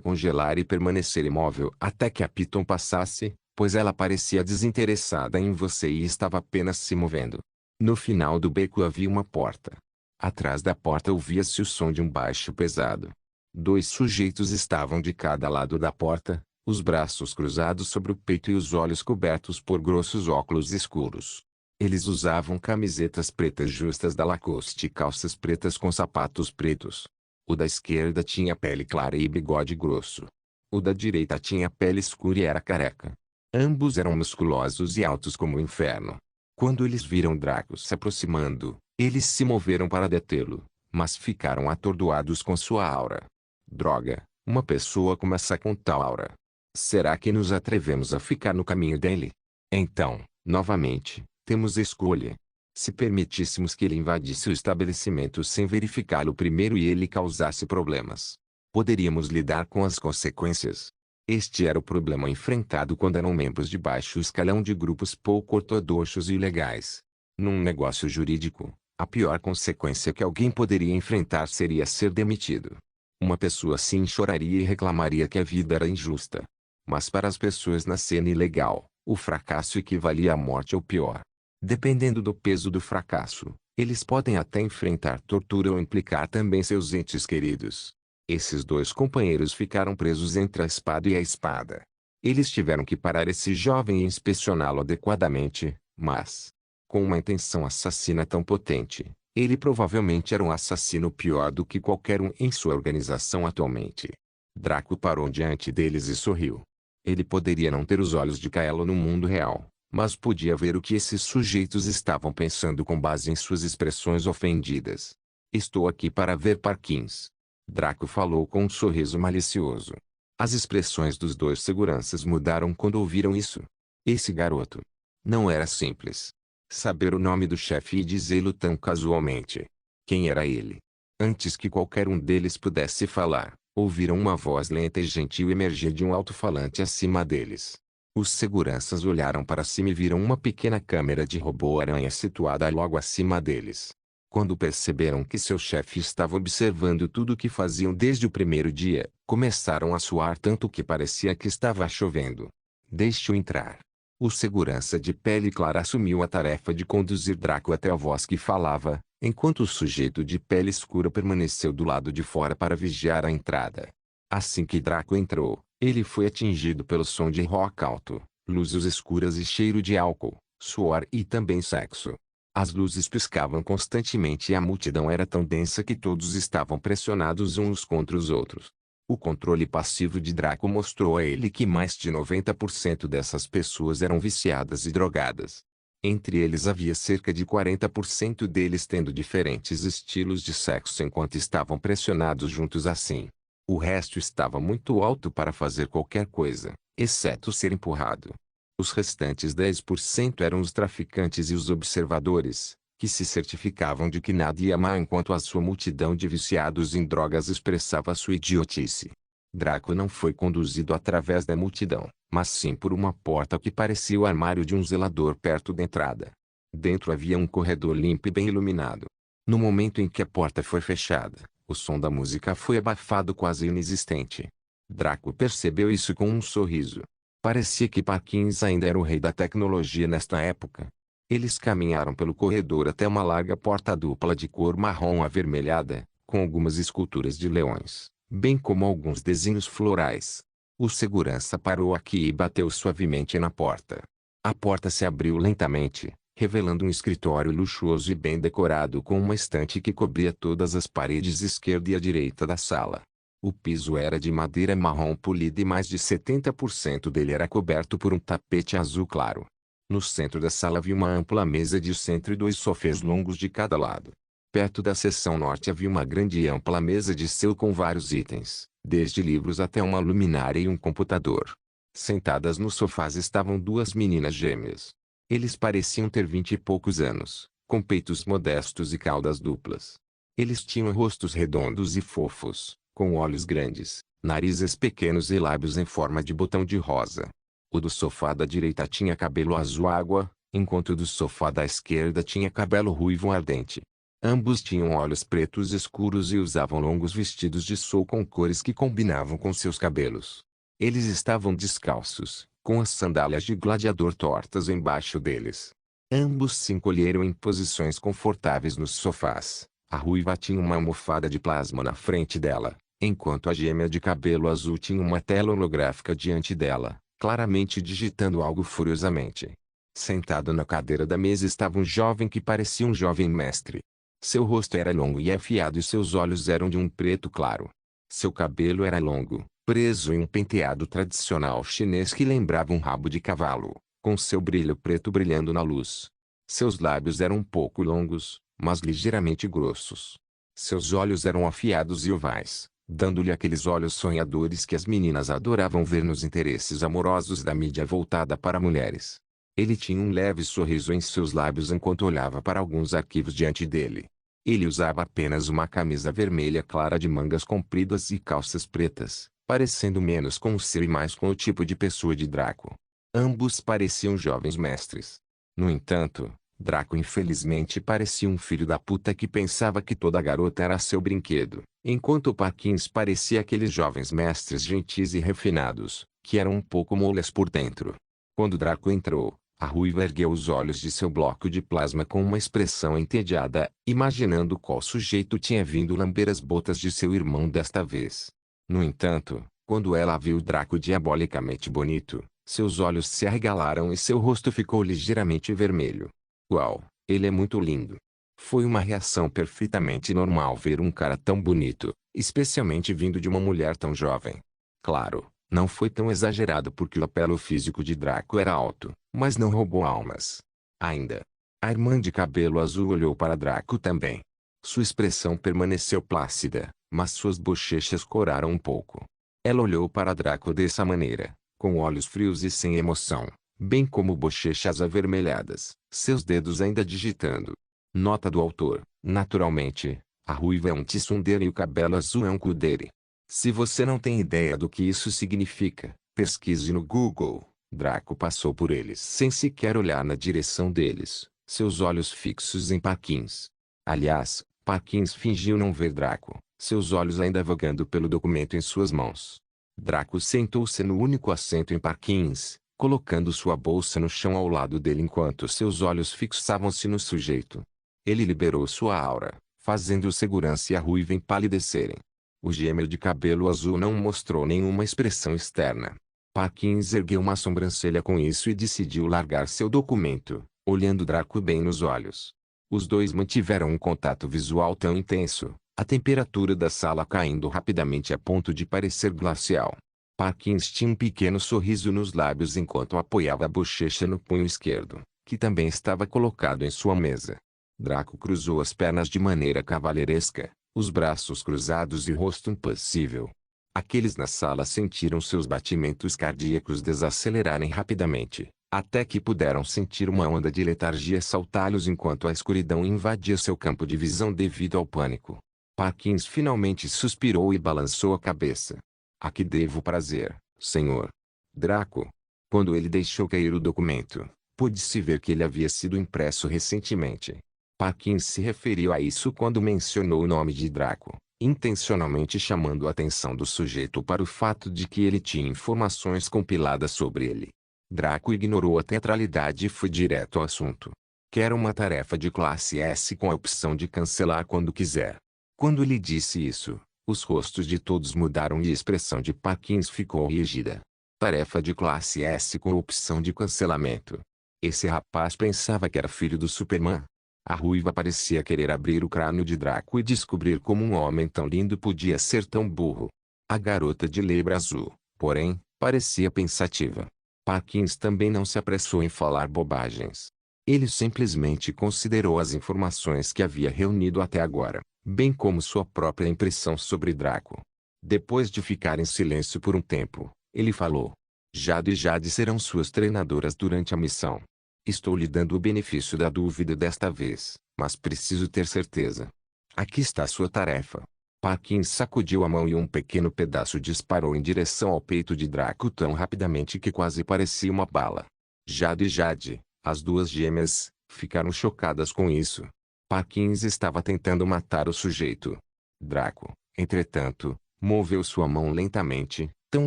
congelar e permanecer imóvel até que a Piton passasse, pois ela parecia desinteressada em você e estava apenas se movendo. No final do beco havia uma porta. Atrás da porta ouvia-se o som de um baixo pesado. 2 sujeitos estavam de cada lado da porta, os braços cruzados sobre o peito e os olhos cobertos por grossos óculos escuros. Eles usavam camisetas pretas justas da Lacoste e calças pretas com sapatos pretos. O da esquerda tinha pele clara e bigode grosso. O da direita tinha pele escura e era careca. Ambos eram musculosos e altos como o inferno. Quando eles viram Draco se aproximando, eles se moveram para detê-lo, mas ficaram atordoados com sua aura. Droga, uma pessoa começa com tal aura. Será que nos atrevemos a ficar no caminho dele? Então, novamente, temos escolha. Se permitíssemos que ele invadisse o estabelecimento sem verificá-lo primeiro e ele causasse problemas, poderíamos lidar com as consequências. Este era o problema enfrentado quando eram membros de baixo escalão de grupos pouco ortodoxos e ilegais. Num negócio jurídico, a pior consequência que alguém poderia enfrentar seria ser demitido. Uma pessoa assim choraria e reclamaria que a vida era injusta. Mas para as pessoas na cena ilegal, o fracasso equivalia à morte ou pior. Dependendo do peso do fracasso, eles podem até enfrentar tortura ou implicar também seus entes queridos. Esses 2 companheiros ficaram presos entre a espada e a espada. Eles tiveram que parar esse jovem e inspecioná-lo adequadamente, mas, com uma intenção assassina tão potente, ele provavelmente era um assassino pior do que qualquer um em sua organização atualmente. Draco parou diante deles e sorriu. Ele poderia não ter os olhos de Kaelo no mundo real, mas podia ver o que esses sujeitos estavam pensando com base em suas expressões ofendidas. Estou aqui para ver Parkins. Draco falou com um sorriso malicioso. As expressões dos 2 seguranças mudaram quando ouviram isso. Esse garoto. Não era simples saber o nome do chefe e dizê-lo tão casualmente. Quem era ele? Antes que qualquer um deles pudesse falar, ouviram uma voz lenta e gentil emergir de um alto-falante acima deles. Os seguranças olharam para cima e viram uma pequena câmera de robô-aranha situada logo acima deles. Quando perceberam que seu chefe estava observando tudo o que faziam desde o primeiro dia, começaram a suar tanto que parecia que estava chovendo. Deixe-o entrar. O segurança de pele clara assumiu a tarefa de conduzir Draco até a voz que falava, enquanto o sujeito de pele escura permaneceu do lado de fora para vigiar a entrada. Assim que Draco entrou, ele foi atingido pelo som de rock alto, luzes escuras e cheiro de álcool, suor e também sexo. As luzes piscavam constantemente e a multidão era tão densa que todos estavam pressionados uns contra os outros. O controle passivo de Draco mostrou a ele que mais de 90% dessas pessoas eram viciadas e drogadas. Entre eles havia cerca de 40% deles tendo diferentes estilos de sexo enquanto estavam pressionados juntos assim. O resto estava muito alto para fazer qualquer coisa, exceto ser empurrado. Os restantes 10% eram os traficantes e os observadores, que se certificavam de que nada ia mal enquanto a sua multidão de viciados em drogas expressava sua idiotice. Draco não foi conduzido através da multidão, mas sim por uma porta que parecia o armário de um zelador perto da entrada. Dentro havia um corredor limpo e bem iluminado. No momento em que a porta foi fechada, o som da música foi abafado quase inexistente. Draco percebeu isso com um sorriso. Parecia que Parkins ainda era o rei da tecnologia nesta época. Eles caminharam pelo corredor até uma larga porta dupla de cor marrom avermelhada, com algumas esculturas de leões, bem como alguns desenhos florais. O segurança parou aqui e bateu suavemente na porta. A porta se abriu lentamente, revelando um escritório luxuoso e bem decorado com uma estante que cobria todas as paredes esquerda e à direita da sala. O piso era de madeira marrom polida e mais de 70% dele era coberto por um tapete azul claro. No centro da sala havia uma ampla mesa de centro e 2 sofás longos de cada lado. Perto da seção norte havia uma grande e ampla mesa de seu com vários itens, desde livros até uma luminária e um computador. Sentadas nos sofás estavam 2 meninas gêmeas. Eles pareciam ter 20 e poucos anos, com peitos modestos e caudas duplas. Eles tinham rostos redondos e fofos, com olhos grandes, narizes pequenos e lábios em forma de botão de rosa. O do sofá da direita tinha cabelo azul água, enquanto o do sofá da esquerda tinha cabelo ruivo ardente. Ambos tinham olhos pretos escuros e usavam longos vestidos de sol com cores que combinavam com seus cabelos. Eles estavam descalços, com as sandálias de gladiador tortas embaixo deles. Ambos se encolheram em posições confortáveis nos sofás. A ruiva tinha uma almofada de plasma na frente dela, enquanto a gêmea de cabelo azul tinha uma tela holográfica diante dela, claramente digitando algo furiosamente. Sentado na cadeira da mesa estava um jovem que parecia um jovem mestre. Seu rosto era longo e afiado e seus olhos eram de um preto claro. Seu cabelo era longo, preso em um penteado tradicional chinês que lembrava um rabo de cavalo, com seu brilho preto brilhando na luz. Seus lábios eram um pouco longos, mas ligeiramente grossos. Seus olhos eram afiados e ovais, dando-lhe aqueles olhos sonhadores que as meninas adoravam ver nos interesses amorosos da mídia voltada para mulheres. Ele tinha um leve sorriso em seus lábios enquanto olhava para alguns arquivos diante dele. Ele usava apenas uma camisa vermelha clara de mangas compridas e calças pretas, parecendo menos com o seu e mais com o tipo de pessoa de Draco. Ambos pareciam jovens mestres. No entanto, Draco infelizmente parecia um filho da puta que pensava que toda garota era seu brinquedo, enquanto Parkins parecia aqueles jovens mestres gentis e refinados, que eram um pouco moles por dentro. Quando Draco entrou, a ruiva ergueu os olhos de seu bloco de plasma com uma expressão entediada, imaginando qual sujeito tinha vindo lamber as botas de seu irmão desta vez. No entanto, quando ela viu Draco diabolicamente bonito, seus olhos se arregalaram e seu rosto ficou ligeiramente vermelho. Uau, ele é muito lindo. Foi uma reação perfeitamente normal ver um cara tão bonito, especialmente vindo de uma mulher tão jovem. Claro, não foi tão exagerado porque o apelo físico de Draco era alto, mas não roubou almas. Ainda. A irmã de cabelo azul olhou para Draco também. Sua expressão permaneceu plácida, mas suas bochechas coraram um pouco. Ela olhou para Draco dessa maneira, com olhos frios e sem emoção, bem como bochechas avermelhadas, seus dedos ainda digitando. Nota do autor: naturalmente, a ruiva é um tsundere e o cabelo azul é um kudere. Se você não tem ideia do que isso significa, pesquise no Google. Draco passou por eles sem sequer olhar na direção deles, seus olhos fixos em Parkins. Aliás, Parkins fingiu não ver Draco, seus olhos ainda vagando pelo documento em suas mãos. Draco sentou-se no único assento em Parkins, colocando sua bolsa no chão ao lado dele enquanto seus olhos fixavam-se no sujeito. Ele liberou sua aura, fazendo o segurança e a ruiva empalidecerem. O gêmeo de cabelo azul não mostrou nenhuma expressão externa. Parkins ergueu uma sobrancelha com isso e decidiu largar seu documento, olhando Draco bem nos olhos. Os dois mantiveram um contato visual tão intenso, a temperatura da sala caindo rapidamente a ponto de parecer glacial. Parkins tinha um pequeno sorriso nos lábios enquanto apoiava a bochecha no punho esquerdo, que também estava colocado em sua mesa. Draco cruzou as pernas de maneira cavalheiresca, os braços cruzados e o rosto impassível. Aqueles na sala sentiram seus batimentos cardíacos desacelerarem rapidamente, até que puderam sentir uma onda de letargia saltá-los enquanto a escuridão invadia seu campo de visão devido ao pânico. Parkins finalmente suspirou e balançou a cabeça. A que devo prazer, senhor? Draco. Quando ele deixou cair o documento, pôde-se ver que ele havia sido impresso recentemente. Parkins se referiu a isso quando mencionou o nome de Draco, intencionalmente chamando a atenção do sujeito para o fato de que ele tinha informações compiladas sobre ele. Draco ignorou a teatralidade e foi direto ao assunto. Quero uma tarefa de classe S com a opção de cancelar quando quiser. Quando ele disse isso, os rostos de todos mudaram e a expressão de Parkins ficou rígida. Tarefa de classe S com a opção de cancelamento. Esse rapaz pensava que era filho do Superman. A ruiva parecia querer abrir o crânio de Draco e descobrir como um homem tão lindo podia ser tão burro. A garota de lebre azul, porém, parecia pensativa. Parkins também não se apressou em falar bobagens. Ele simplesmente considerou as informações que havia reunido até agora, bem como sua própria impressão sobre Draco. Depois de ficar em silêncio por um tempo, ele falou: Jade e Jade serão suas treinadoras durante a missão. Estou lhe dando o benefício da dúvida desta vez, mas preciso ter certeza. Aqui está sua tarefa. Parkins sacudiu a mão e um pequeno pedaço disparou em direção ao peito de Draco tão rapidamente que quase parecia uma bala. Jade e Jade, as duas gêmeas, ficaram chocadas com isso. Parkins estava tentando matar o sujeito. Draco, entretanto, moveu sua mão lentamente, tão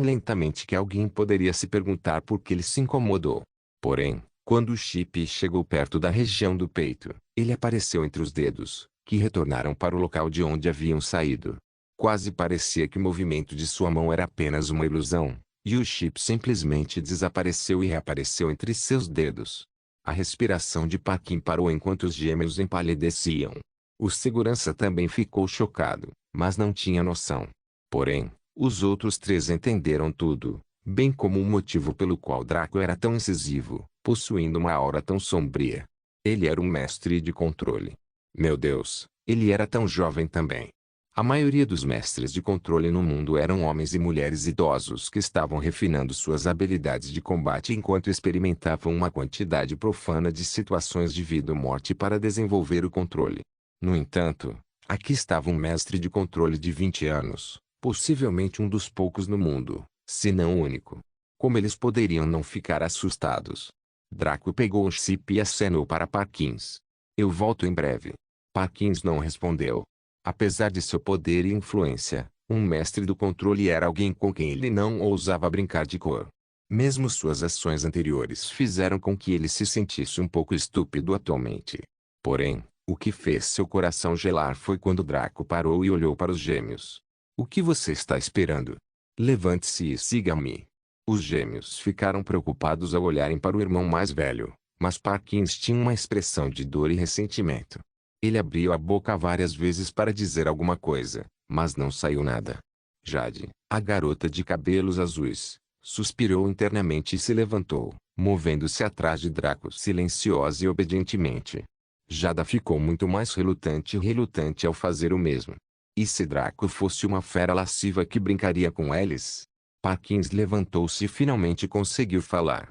lentamente que alguém poderia se perguntar por que ele se incomodou. Porém, quando o chip chegou perto da região do peito, ele apareceu entre os dedos, que retornaram para o local de onde haviam saído. Quase parecia que o movimento de sua mão era apenas uma ilusão, e o chip simplesmente desapareceu e reapareceu entre seus dedos. A respiração de Parkin parou enquanto os gêmeos empalideciam. O segurança também ficou chocado, mas não tinha noção. Porém, os outros três entenderam tudo, bem como o motivo pelo qual Draco era tão incisivo, possuindo uma aura tão sombria. Ele era um mestre de controle. Meu Deus, ele era tão jovem também. A maioria dos mestres de controle no mundo eram homens e mulheres idosos que estavam refinando suas habilidades de combate enquanto experimentavam uma quantidade profana de situações de vida ou morte para desenvolver o controle. No entanto, aqui estava um mestre de controle de 20 anos, possivelmente um dos poucos no mundo, se não o único. Como eles poderiam não ficar assustados? Draco pegou o chip e acenou para Parkins. Eu volto em breve. Parkins não respondeu. Apesar de seu poder e influência, um mestre do controle era alguém com quem ele não ousava brincar de cor. Mesmo suas ações anteriores fizeram com que ele se sentisse um pouco estúpido atualmente. Porém, o que fez seu coração gelar foi quando Draco parou e olhou para os gêmeos. O que você está esperando? Levante-se e siga-me. Os gêmeos ficaram preocupados ao olharem para o irmão mais velho, mas Parkins tinha uma expressão de dor e ressentimento. Ele abriu a boca várias vezes para dizer alguma coisa, mas não saiu nada. Jade, a garota de cabelos azuis, suspirou internamente e se levantou, movendo-se atrás de Draco silenciosa e obedientemente. Jada ficou muito mais relutante ao fazer o mesmo. E se Draco fosse uma fera lasciva que brincaria com eles? Parkins levantou-se e finalmente conseguiu falar.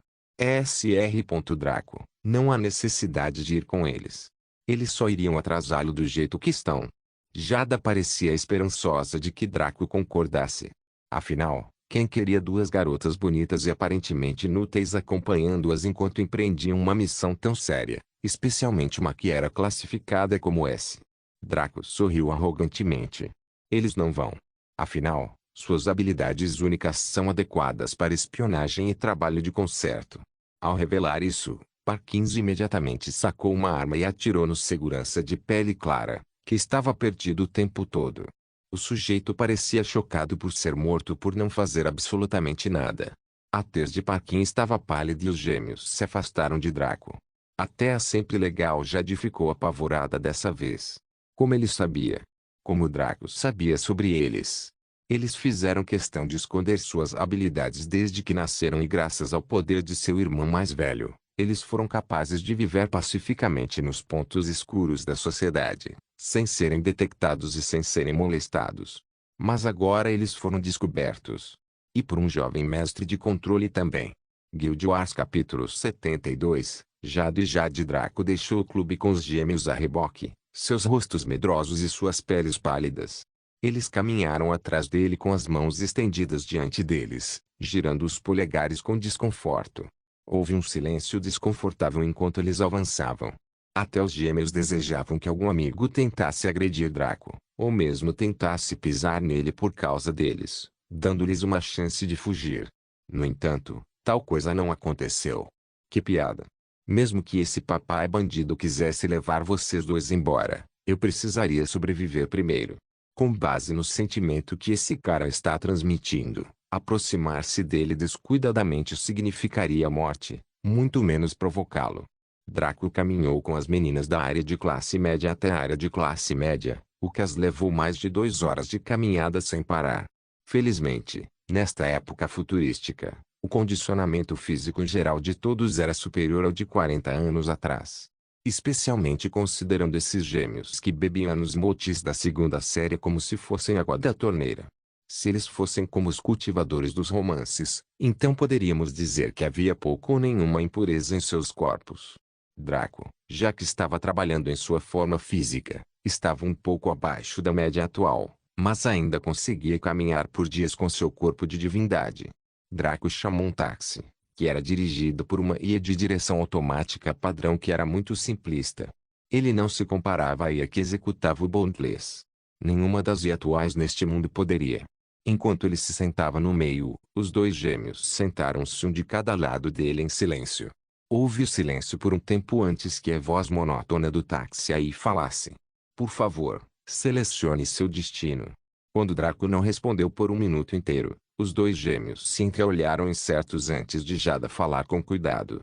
Sr. Draco, não há necessidade de ir com eles. Eles só iriam atrasá-lo do jeito que estão. Jada parecia esperançosa de que Draco concordasse. Afinal, quem queria duas garotas bonitas e aparentemente inúteis acompanhando-as enquanto empreendiam uma missão tão séria, especialmente uma que era classificada como S? Draco sorriu arrogantemente. Eles não vão. Afinal, suas habilidades únicas são adequadas para espionagem e trabalho de concerto. Ao revelar isso, Parkins imediatamente sacou uma arma e atirou no segurança de pele clara, que estava perdido o tempo todo. O sujeito parecia chocado por ser morto por não fazer absolutamente nada. A tez de Parkins estava pálida e os gêmeos se afastaram de Draco. Até a sempre legal Jade ficou apavorada dessa vez. Como ele sabia? Como Draco sabia sobre eles? Eles fizeram questão de esconder suas habilidades desde que nasceram e graças ao poder de seu irmão mais velho, eles foram capazes de viver pacificamente nos pontos escuros da sociedade, sem serem detectados e sem serem molestados. Mas agora eles foram descobertos. E por um jovem mestre de controle também. Guild Wars capítulo 72, Jade e Jade Draco deixou o clube com os gêmeos a reboque, seus rostos medrosos e suas peles pálidas. Eles caminharam atrás dele com as mãos estendidas diante deles, girando os polegares com desconforto. Houve um silêncio desconfortável enquanto eles avançavam. Até os gêmeos desejavam que algum amigo tentasse agredir Draco, ou mesmo tentasse pisar nele por causa deles, dando-lhes uma chance de fugir. No entanto, tal coisa não aconteceu. Que piada! Mesmo que esse papai bandido quisesse levar vocês dois embora, eu precisaria sobreviver primeiro. Com base no sentimento que esse cara está transmitindo, aproximar-se dele descuidadamente significaria a morte, muito menos provocá-lo. Draco caminhou com as meninas da área de classe média até a área de classe média, o que as levou mais de 2 horas de caminhada sem parar. Felizmente, nesta época futurística, o condicionamento físico geral de todos era superior ao de 40 anos atrás. Especialmente considerando esses gêmeos que bebiam nos motes da segunda série como se fossem água da torneira. Se eles fossem como os cultivadores dos romances, então poderíamos dizer que havia pouco ou nenhuma impureza em seus corpos. Draco, já que estava trabalhando em sua forma física, estava um pouco abaixo da média atual, mas ainda conseguia caminhar por dias com seu corpo de divindade. Draco chamou um táxi, que era dirigido por uma IA de direção automática padrão que era muito simplista. Ele não se comparava à IA que executava o Bondless. Nenhuma das IA atuais neste mundo poderia. Enquanto ele se sentava no meio, os dois gêmeos sentaram-se um de cada lado dele em silêncio. Houve o silêncio por um tempo antes que a voz monótona do táxi aí falasse. Por favor, selecione seu destino. Quando Draco não respondeu por um minuto inteiro, os dois gêmeos se entreolharam incertos antes de Jada falar com cuidado.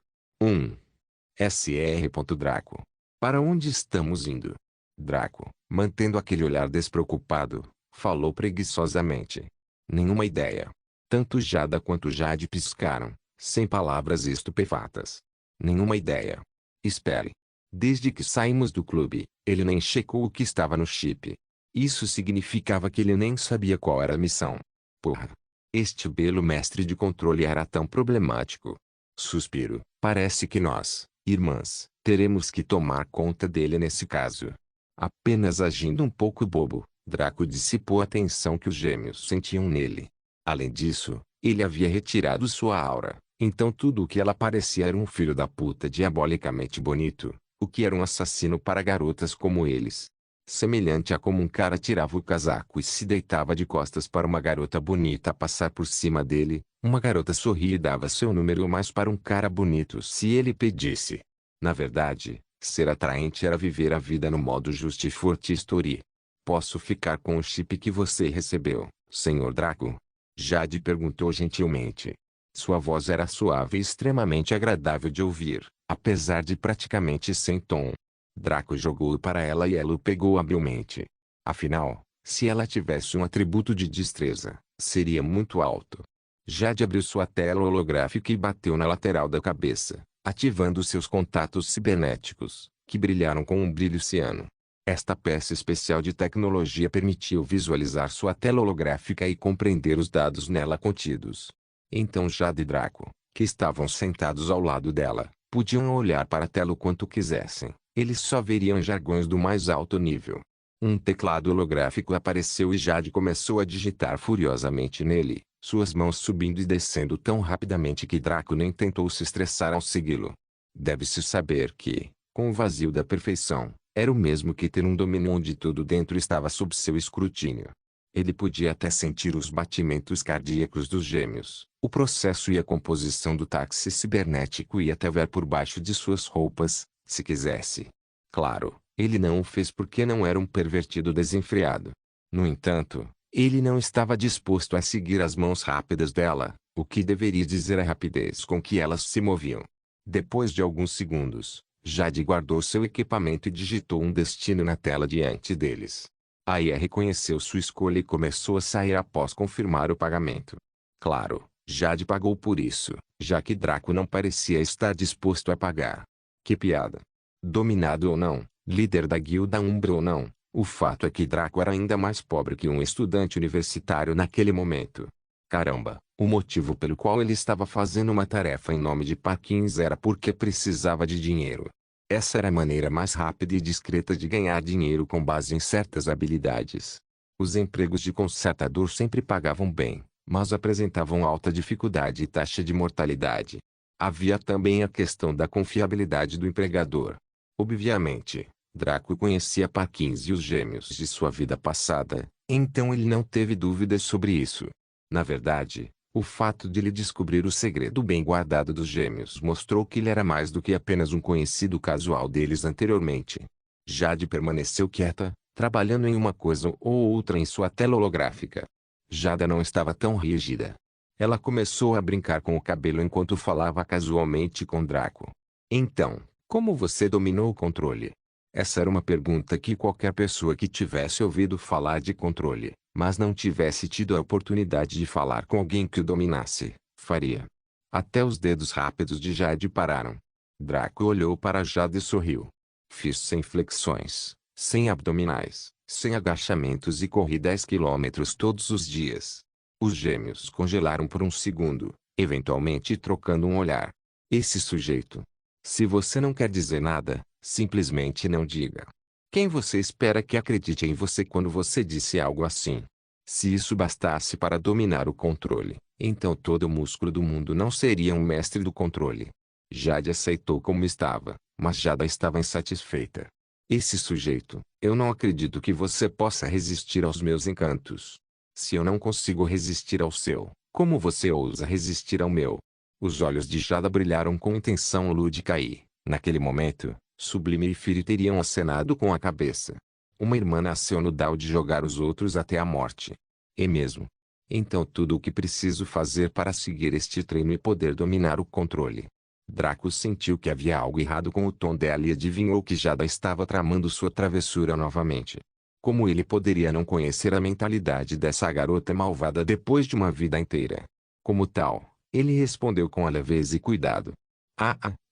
Sr. Draco. Para onde estamos indo? Draco, mantendo aquele olhar despreocupado, falou preguiçosamente. Nenhuma ideia. Tanto Jada quanto Jade piscaram, sem palavras estupefatas. Nenhuma ideia. Espere. Desde que saímos do clube, ele nem checou o que estava no chip. Isso significava que ele nem sabia qual era a missão. Porra. Este belo mestre de controle era tão problemático. Suspiro. Parece que nós, irmãs, teremos que tomar conta dele nesse caso. Apenas agindo um pouco bobo, Draco dissipou a tensão que os gêmeos sentiam nele. Além disso, ele havia retirado sua aura, então tudo o que ela parecia era um filho da puta diabolicamente bonito, o que era um assassino para garotas como eles. Semelhante a como um cara tirava o casaco e se deitava de costas para uma garota bonita passar por cima dele, uma garota sorria e dava seu número mais para um cara bonito se ele pedisse. Na verdade, ser atraente era viver a vida no modo Justi Forte Story. Posso ficar com o chip que você recebeu, Sr. Draco? Jade perguntou gentilmente. Sua voz era suave e extremamente agradável de ouvir, apesar de praticamente sem tom. Draco jogou-o para ela e ela o pegou habilmente. Afinal, se ela tivesse um atributo de destreza, seria muito alto. Jade abriu sua tela holográfica e bateu na lateral da cabeça, ativando seus contatos cibernéticos, que brilharam com um brilho ciano. Esta peça especial de tecnologia permitiu visualizar sua tela holográfica e compreender os dados nela contidos. Então Jade e Draco, que estavam sentados ao lado dela, podiam olhar para a tela o quanto quisessem. Eles só veriam jargões do mais alto nível. Um teclado holográfico apareceu e Jade começou a digitar furiosamente nele, suas mãos subindo e descendo tão rapidamente que Draco nem tentou se estressar ao segui-lo. Deve-se saber que, com o vazio da perfeição, era o mesmo que ter um domínio onde tudo dentro estava sob seu escrutínio. Ele podia até sentir os batimentos cardíacos dos gêmeos, o processo e a composição do táxi cibernético e até ver por baixo de suas roupas, se quisesse. Claro, ele não o fez porque não era um pervertido desenfreado. No entanto, ele não estava disposto a seguir as mãos rápidas dela, o que deveria dizer a rapidez com que elas se moviam. Depois de alguns segundos, Jade guardou seu equipamento e digitou um destino na tela diante deles. A IA reconheceu sua escolha e começou a sair após confirmar o pagamento. Claro, Jade pagou por isso, já que Draco não parecia estar disposto a pagar. Que piada. Dominado ou não, líder da guilda Umbra ou não, o fato é que Draco era ainda mais pobre que um estudante universitário naquele momento. Caramba, o motivo pelo qual ele estava fazendo uma tarefa em nome de Parkins era porque precisava de dinheiro. Essa era a maneira mais rápida e discreta de ganhar dinheiro com base em certas habilidades. Os empregos de consertador sempre pagavam bem, mas apresentavam alta dificuldade e taxa de mortalidade. Havia também a questão da confiabilidade do empregador. Obviamente, Draco conhecia Parkins e os gêmeos de sua vida passada, então ele não teve dúvidas sobre isso. Na verdade, o fato de ele descobrir o segredo bem guardado dos gêmeos mostrou que ele era mais do que apenas um conhecido casual deles anteriormente. Jade permaneceu quieta, trabalhando em uma coisa ou outra em sua tela holográfica. Jada não estava tão rígida. Ela começou a brincar com o cabelo enquanto falava casualmente com Draco. Então, como você dominou o controle? Essa era uma pergunta que qualquer pessoa que tivesse ouvido falar de controle, mas não tivesse tido a oportunidade de falar com alguém que o dominasse, faria. Até os dedos rápidos de Jade pararam. Draco olhou para Jade e sorriu. Fiz 100 flexões, 100 abdominais, 100 agachamentos e corri 10 quilômetros todos os dias. Os gêmeos congelaram por um segundo, eventualmente trocando um olhar. Esse sujeito. Se você não quer dizer nada, simplesmente não diga. Quem você espera que acredite em você quando você disse algo assim? Se isso bastasse para dominar o controle, então todo o músculo do mundo não seria um mestre do controle. Jade aceitou como estava, mas Jada estava insatisfeita. Esse sujeito, eu não acredito que você possa resistir aos meus encantos. Se eu não consigo resistir ao seu, como você ousa resistir ao meu? Os olhos de Jada brilharam com intenção lúdica e, naquele momento, Sublime e Fury teriam acenado com a cabeça. Uma irmã nasceu no Dao de jogar os outros até a morte. E mesmo. Então tudo o que preciso fazer para seguir este treino e poder dominar o controle. Draco sentiu que havia algo errado com o tom dela e adivinhou que Jada estava tramando sua travessura novamente. Como ele poderia não conhecer a mentalidade dessa garota malvada depois de uma vida inteira? Como tal, ele respondeu com leveza e cuidado.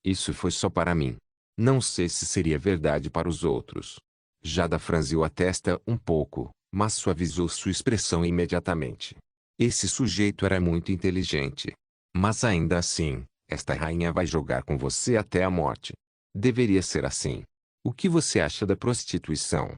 Isso foi só para mim. Não sei se seria verdade para os outros. Jada franziu a testa um pouco, mas suavizou sua expressão imediatamente. Esse sujeito era muito inteligente. Mas ainda assim, esta rainha vai jogar com você até a morte. Deveria ser assim. O que você acha da prostituição?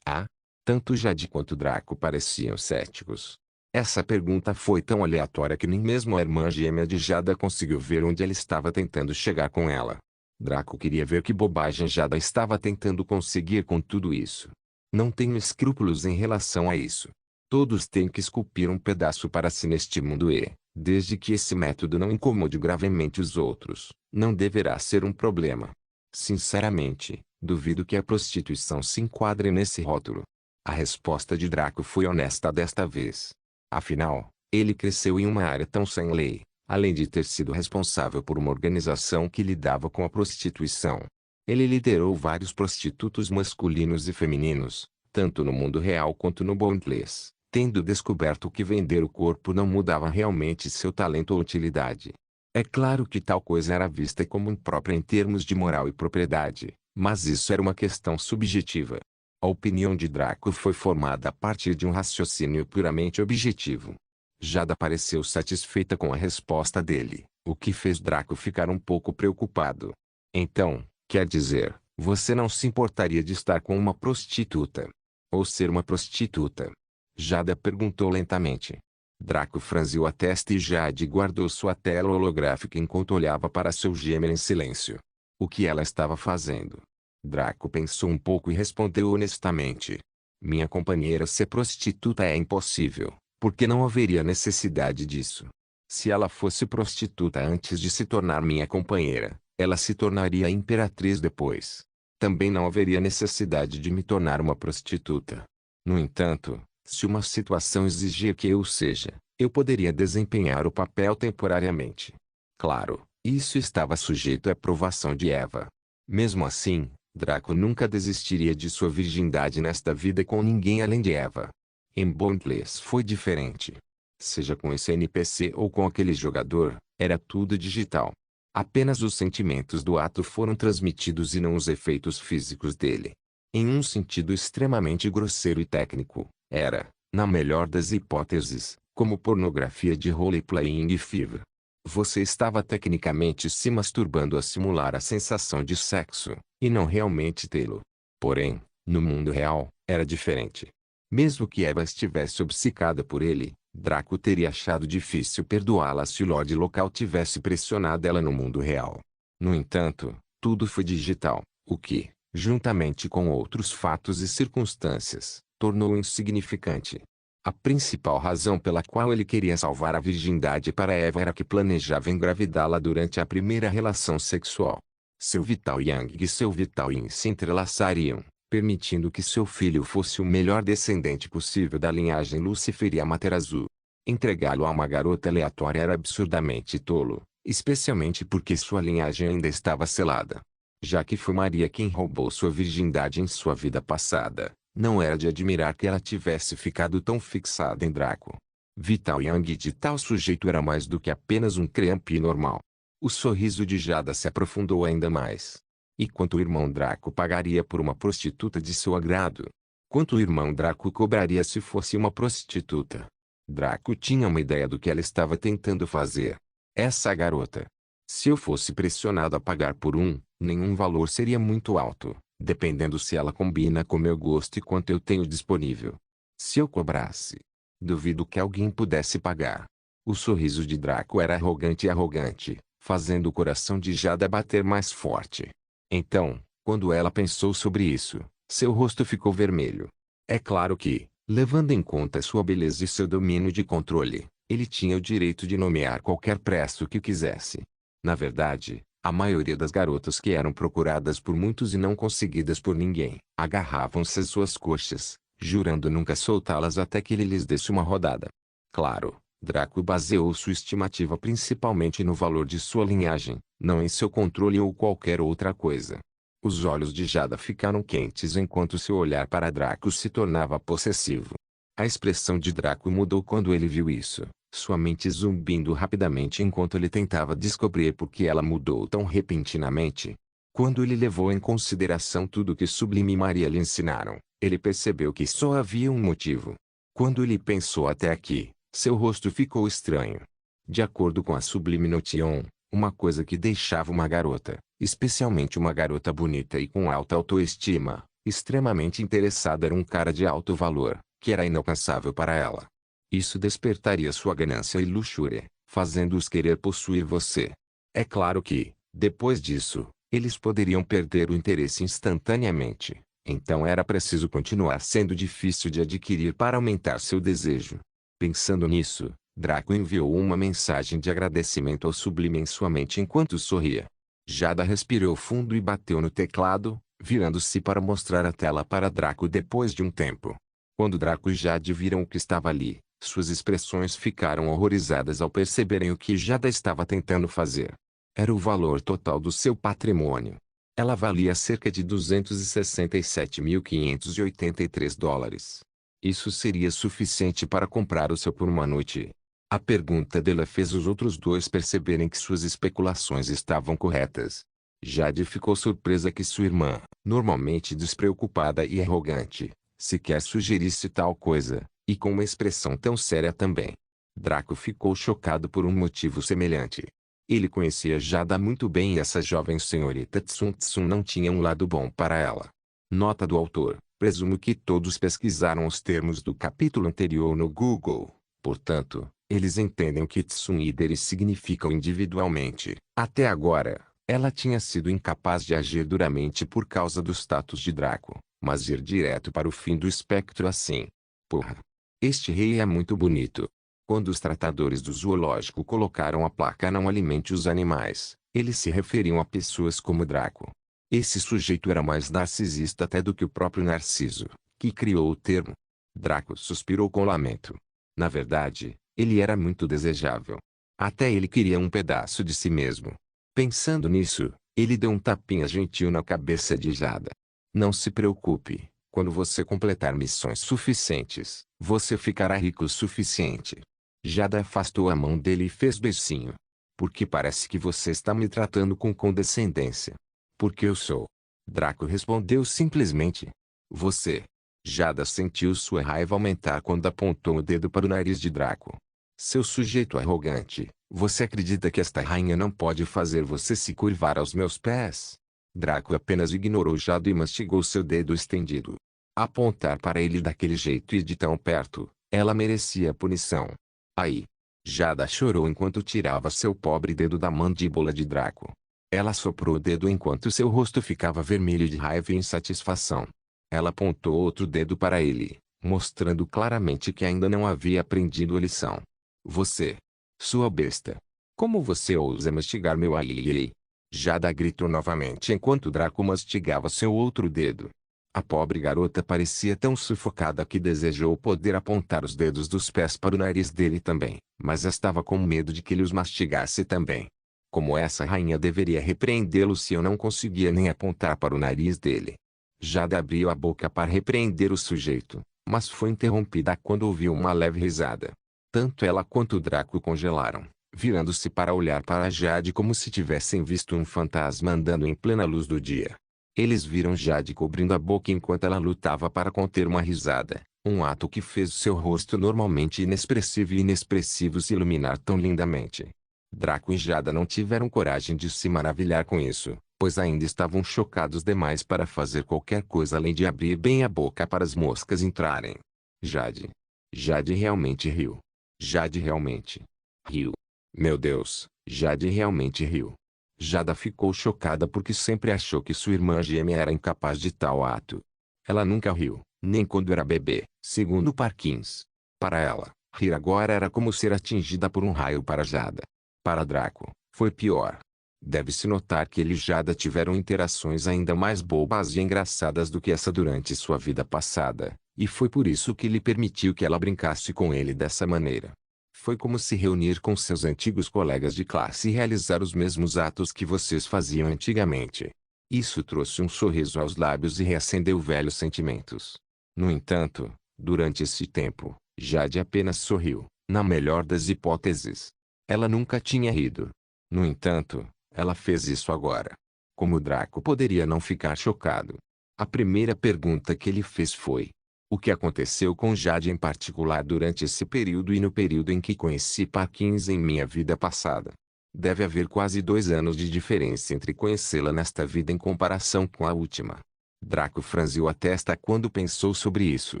Tanto Jade quanto Draco pareciam céticos. Essa pergunta foi tão aleatória que nem mesmo a irmã gêmea de Jada conseguiu ver onde ele estava tentando chegar com ela. Draco queria ver que bobagem Jada estava tentando conseguir com tudo isso. Não tenho escrúpulos em relação a isso. Todos têm que esculpir um pedaço para si neste mundo e, desde que esse método não incomode gravemente os outros, não deverá ser um problema. Sinceramente, duvido que a prostituição se enquadre nesse rótulo. A resposta de Draco foi honesta desta vez. Afinal, ele cresceu em uma área tão sem lei, além de ter sido responsável por uma organização que lidava com a prostituição. Ele liderou vários prostitutos masculinos e femininos, tanto no mundo real quanto no Boundless, tendo descoberto que vender o corpo não mudava realmente seu talento ou utilidade. É claro que tal coisa era vista como imprópria em termos de moral e propriedade, mas isso era uma questão subjetiva. A opinião de Draco foi formada a partir de um raciocínio puramente objetivo. Jada pareceu satisfeita com a resposta dele, o que fez Draco ficar um pouco preocupado. Então, quer dizer, você não se importaria de estar com uma prostituta? Ou ser uma prostituta? Jada perguntou lentamente. Draco franziu a testa e Jade guardou sua tela holográfica enquanto olhava para seu gêmeo em silêncio. O que ela estava fazendo? Draco pensou um pouco e respondeu honestamente. Minha companheira ser prostituta é impossível, porque não haveria necessidade disso. Se ela fosse prostituta antes de se tornar minha companheira, ela se tornaria a imperatriz depois. Também não haveria necessidade de me tornar uma prostituta. No entanto, se uma situação exigir que eu seja, eu poderia desempenhar o papel temporariamente. Claro, isso estava sujeito à aprovação de Eva. Mesmo assim, Draco nunca desistiria de sua virgindade nesta vida com ninguém além de Eva. Em Boundless foi diferente. Seja com esse NPC ou com aquele jogador, era tudo digital. Apenas os sentimentos do ato foram transmitidos e não os efeitos físicos dele. Em um sentido extremamente grosseiro e técnico, era, na melhor das hipóteses, como pornografia de role-playing e fever. Você estava tecnicamente se masturbando a simular a sensação de sexo, e não realmente tê-lo. Porém, no mundo real, era diferente. Mesmo que Eva estivesse obcecada por ele, Draco teria achado difícil perdoá-la se o Lorde local tivesse pressionado ela no mundo real. No entanto, tudo foi digital, o que, juntamente com outros fatos e circunstâncias, tornou-o insignificante. A principal razão pela qual ele queria salvar a virgindade para Eva era que planejava engravidá-la durante a primeira relação sexual. Seu Vital Yang e seu Vital Yin se entrelaçariam, permitindo que seu filho fosse o melhor descendente possível da linhagem Lucifer e Amaterasu. Entregá-lo a uma garota aleatória era absurdamente tolo, especialmente porque sua linhagem ainda estava selada. Já que foi Maria quem roubou sua virgindade em sua vida passada, Não era de admirar que ela tivesse ficado tão fixada em Draco. Vital Yang de tal sujeito era mais do que apenas um creepy normal. O sorriso de Jada se aprofundou ainda mais. E quanto o irmão Draco pagaria por uma prostituta de seu agrado? Quanto o irmão Draco cobraria se fosse uma prostituta? Draco tinha uma ideia do que ela estava tentando fazer. Essa garota. Se eu fosse pressionado a pagar por nenhum valor seria muito alto, dependendo se ela combina com meu gosto e quanto eu tenho disponível. Se eu cobrasse, duvido que alguém pudesse pagar. O sorriso de Draco era arrogante, fazendo o coração de Jada bater mais forte. Então, quando ela pensou sobre isso, seu rosto ficou vermelho. É claro que, levando em conta sua beleza e seu domínio de controle, ele tinha o direito de nomear qualquer preço que quisesse. Na verdade, a maioria das garotas que eram procuradas por muitos e não conseguidas por ninguém, agarravam-se às suas coxas, jurando nunca soltá-las até que ele lhes desse uma rodada. Claro, Draco baseou sua estimativa principalmente no valor de sua linhagem, não em seu controle ou qualquer outra coisa. Os olhos de Jada ficaram quentes enquanto seu olhar para Draco se tornava possessivo. A expressão de Draco mudou quando ele viu isso, sua mente zumbindo rapidamente enquanto ele tentava descobrir por que ela mudou tão repentinamente. Quando ele levou em consideração tudo que Sublime e Maria lhe ensinaram, ele percebeu que só havia um motivo. Quando ele pensou até aqui, seu rosto ficou estranho. De acordo com a Sublime Notion, uma coisa que deixava uma garota, especialmente uma garota bonita e com alta autoestima, extremamente interessada era um cara de alto valor, que era inalcançável para ela. Isso despertaria sua ganância e luxúria, fazendo-os querer possuir você. É claro que, depois disso, eles poderiam perder o interesse instantaneamente. Então era preciso continuar sendo difícil de adquirir para aumentar seu desejo. Pensando nisso, Draco enviou uma mensagem de agradecimento ao Sublime em sua mente enquanto sorria. Jada respirou fundo e bateu no teclado, virando-se para mostrar a tela para Draco depois de um tempo. Quando Draco e Jade viram o que estava ali, suas expressões ficaram horrorizadas ao perceberem o que Jada estava tentando fazer. Era o valor total do seu patrimônio. Ela valia cerca de $267.583. Isso seria suficiente para comprar o seu por uma noite. A pergunta dela fez os outros dois perceberem que suas especulações estavam corretas. Jade ficou surpresa que sua irmã, normalmente despreocupada e arrogante, sequer sugerisse tal coisa, e com uma expressão tão séria também. Draco ficou chocado por um motivo semelhante. Ele conhecia Jada muito bem e essa jovem senhorita Tsum Tsum não tinha um lado bom para ela. Nota do autor: presumo que todos pesquisaram os termos do capítulo anterior no Google, portanto, eles entendem o que Tsum e Deri significam individualmente. Até agora, ela tinha sido incapaz de agir duramente por causa do status de Draco, mas ir direto para o fim do espectro assim. Porra! Este rei é muito bonito. Quando os tratadores do zoológico colocaram a placa "Não alimente os animais", eles se referiam a pessoas como Draco. Esse sujeito era mais narcisista até do que o próprio Narciso, que criou o termo. Draco suspirou com lamento. Na verdade, ele era muito desejável. Até ele queria um pedaço de si mesmo. Pensando nisso, ele deu um tapinha gentil na cabeça de Jada. Não se preocupe, quando você completar missões suficientes, você ficará rico o suficiente. Jada afastou a mão dele e fez beicinho. Porque parece que você está me tratando com condescendência. Porque eu sou. Draco respondeu simplesmente. Você. Jada sentiu sua raiva aumentar quando apontou o dedo para o nariz de Draco. Seu sujeito arrogante, você acredita que esta rainha não pode fazer você se curvar aos meus pés? Draco apenas ignorou Jada e mastigou seu dedo estendido. Apontar para ele daquele jeito e de tão perto, ela merecia punição. Aí. Jada chorou enquanto tirava seu pobre dedo da mandíbula de Draco. Ela soprou o dedo enquanto seu rosto ficava vermelho de raiva e insatisfação. Ela apontou outro dedo para ele, mostrando claramente que ainda não havia aprendido a lição. Você. Sua besta. Como você ousa mastigar meu alien? Jada gritou novamente enquanto Draco mastigava seu outro dedo. A pobre garota parecia tão sufocada que desejou poder apontar os dedos dos pés para o nariz dele também, mas estava com medo de que ele os mastigasse também. Como essa rainha deveria repreendê-lo se eu não conseguia nem apontar para o nariz dele? Jade abriu a boca para repreender o sujeito, mas foi interrompida quando ouviu uma leve risada. Tanto ela quanto o Draco congelaram, virando-se para olhar para Jade como se tivessem visto um fantasma andando em plena luz do dia. Eles viram Jade cobrindo a boca enquanto ela lutava para conter uma risada, um ato que fez seu rosto normalmente inexpressivo e inexpressivo se iluminar tão lindamente. Draco e Jade não tiveram coragem de se maravilhar com isso, pois ainda estavam chocados demais para fazer qualquer coisa além de abrir bem a boca para as moscas entrarem. Jade. Jade realmente riu. Jade realmente riu. Meu Deus, Jade realmente riu. Jada ficou chocada porque sempre achou que sua irmã gêmea era incapaz de tal ato. Ela nunca riu, nem quando era bebê, segundo Parkins. Para ela, rir agora era como ser atingida por um raio para Jada. Para Draco, foi pior. Deve-se notar que ele e Jada tiveram interações ainda mais bobas e engraçadas do que essa durante sua vida passada, e foi por isso que ele permitiu que ela brincasse com ele dessa maneira. Foi como se reunir com seus antigos colegas de classe e realizar os mesmos atos que vocês faziam antigamente. Isso trouxe um sorriso aos lábios e reacendeu velhos sentimentos. No entanto, durante esse tempo, Jade apenas sorriu, na melhor das hipóteses. Ela nunca tinha rido. No entanto, ela fez isso agora. Como Draco poderia não ficar chocado? A primeira pergunta que ele fez foi: o que aconteceu com Jade em particular durante esse período e no período em que conheci Parkins em minha vida passada? Deve haver quase 2 anos de diferença entre conhecê-la nesta vida em comparação com a última. Draco franziu a testa quando pensou sobre isso.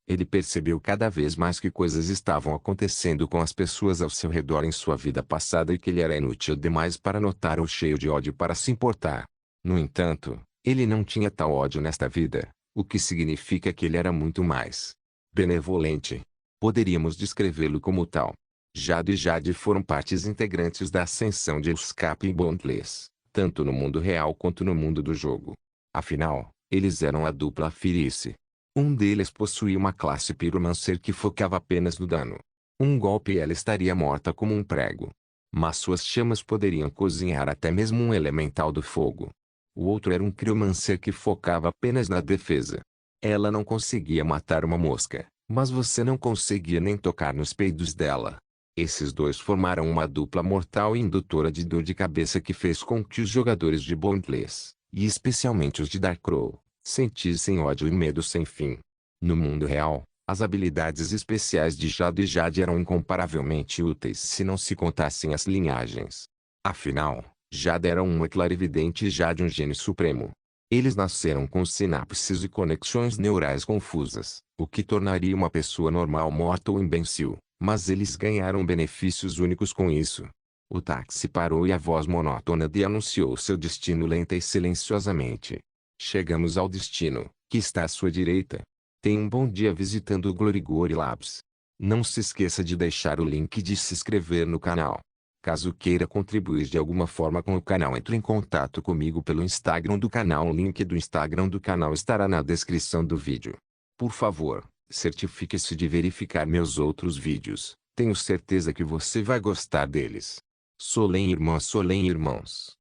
Ele percebeu cada vez mais que coisas estavam acontecendo com as pessoas ao seu redor em sua vida passada e que ele era inútil demais para notar ou cheio de ódio para se importar. No entanto, ele não tinha tal ódio nesta vida, o que significa que ele era muito mais benevolente. Poderíamos descrevê-lo como tal. Jade e Jade foram partes integrantes da ascensão de Escape e Bondless, tanto no mundo real quanto no mundo do jogo. Afinal, eles eram a dupla Firice. Um deles possuía uma classe Pyromancer que focava apenas no dano. Um golpe e ela estaria morta como um prego. Mas suas chamas poderiam cozinhar até mesmo um elemental do fogo. O outro era um Cryomancer que focava apenas na defesa. Ela não conseguia matar uma mosca, mas você não conseguia nem tocar nos peidos dela. Esses dois formaram uma dupla mortal e indutora de dor de cabeça que fez com que os jogadores de Bondless, e especialmente os de Darkrow, sentissem ódio e medo sem fim. No mundo real, as habilidades especiais de Jade e Jade eram incomparavelmente úteis se não se contassem as linhagens. Afinal, Jade era uma clarividente e Jade um gênio supremo. Eles nasceram com sinapses e conexões neurais confusas, o que tornaria uma pessoa normal morta ou imbecil, mas eles ganharam benefícios únicos com isso. O táxi parou e a voz monótona de anunciou seu destino lenta e silenciosamente. Chegamos ao destino, que está à sua direita. Tenha um bom dia visitando o Glorigori Labs. Não se esqueça de deixar o link e de se inscrever no canal. Caso queira contribuir de alguma forma com o canal, entre em contato comigo pelo Instagram do canal. O link do Instagram do canal estará na descrição do vídeo. Por favor, certifique-se de verificar meus outros vídeos. Tenho certeza que você vai gostar deles. Solem irmãs, Solem irmãos.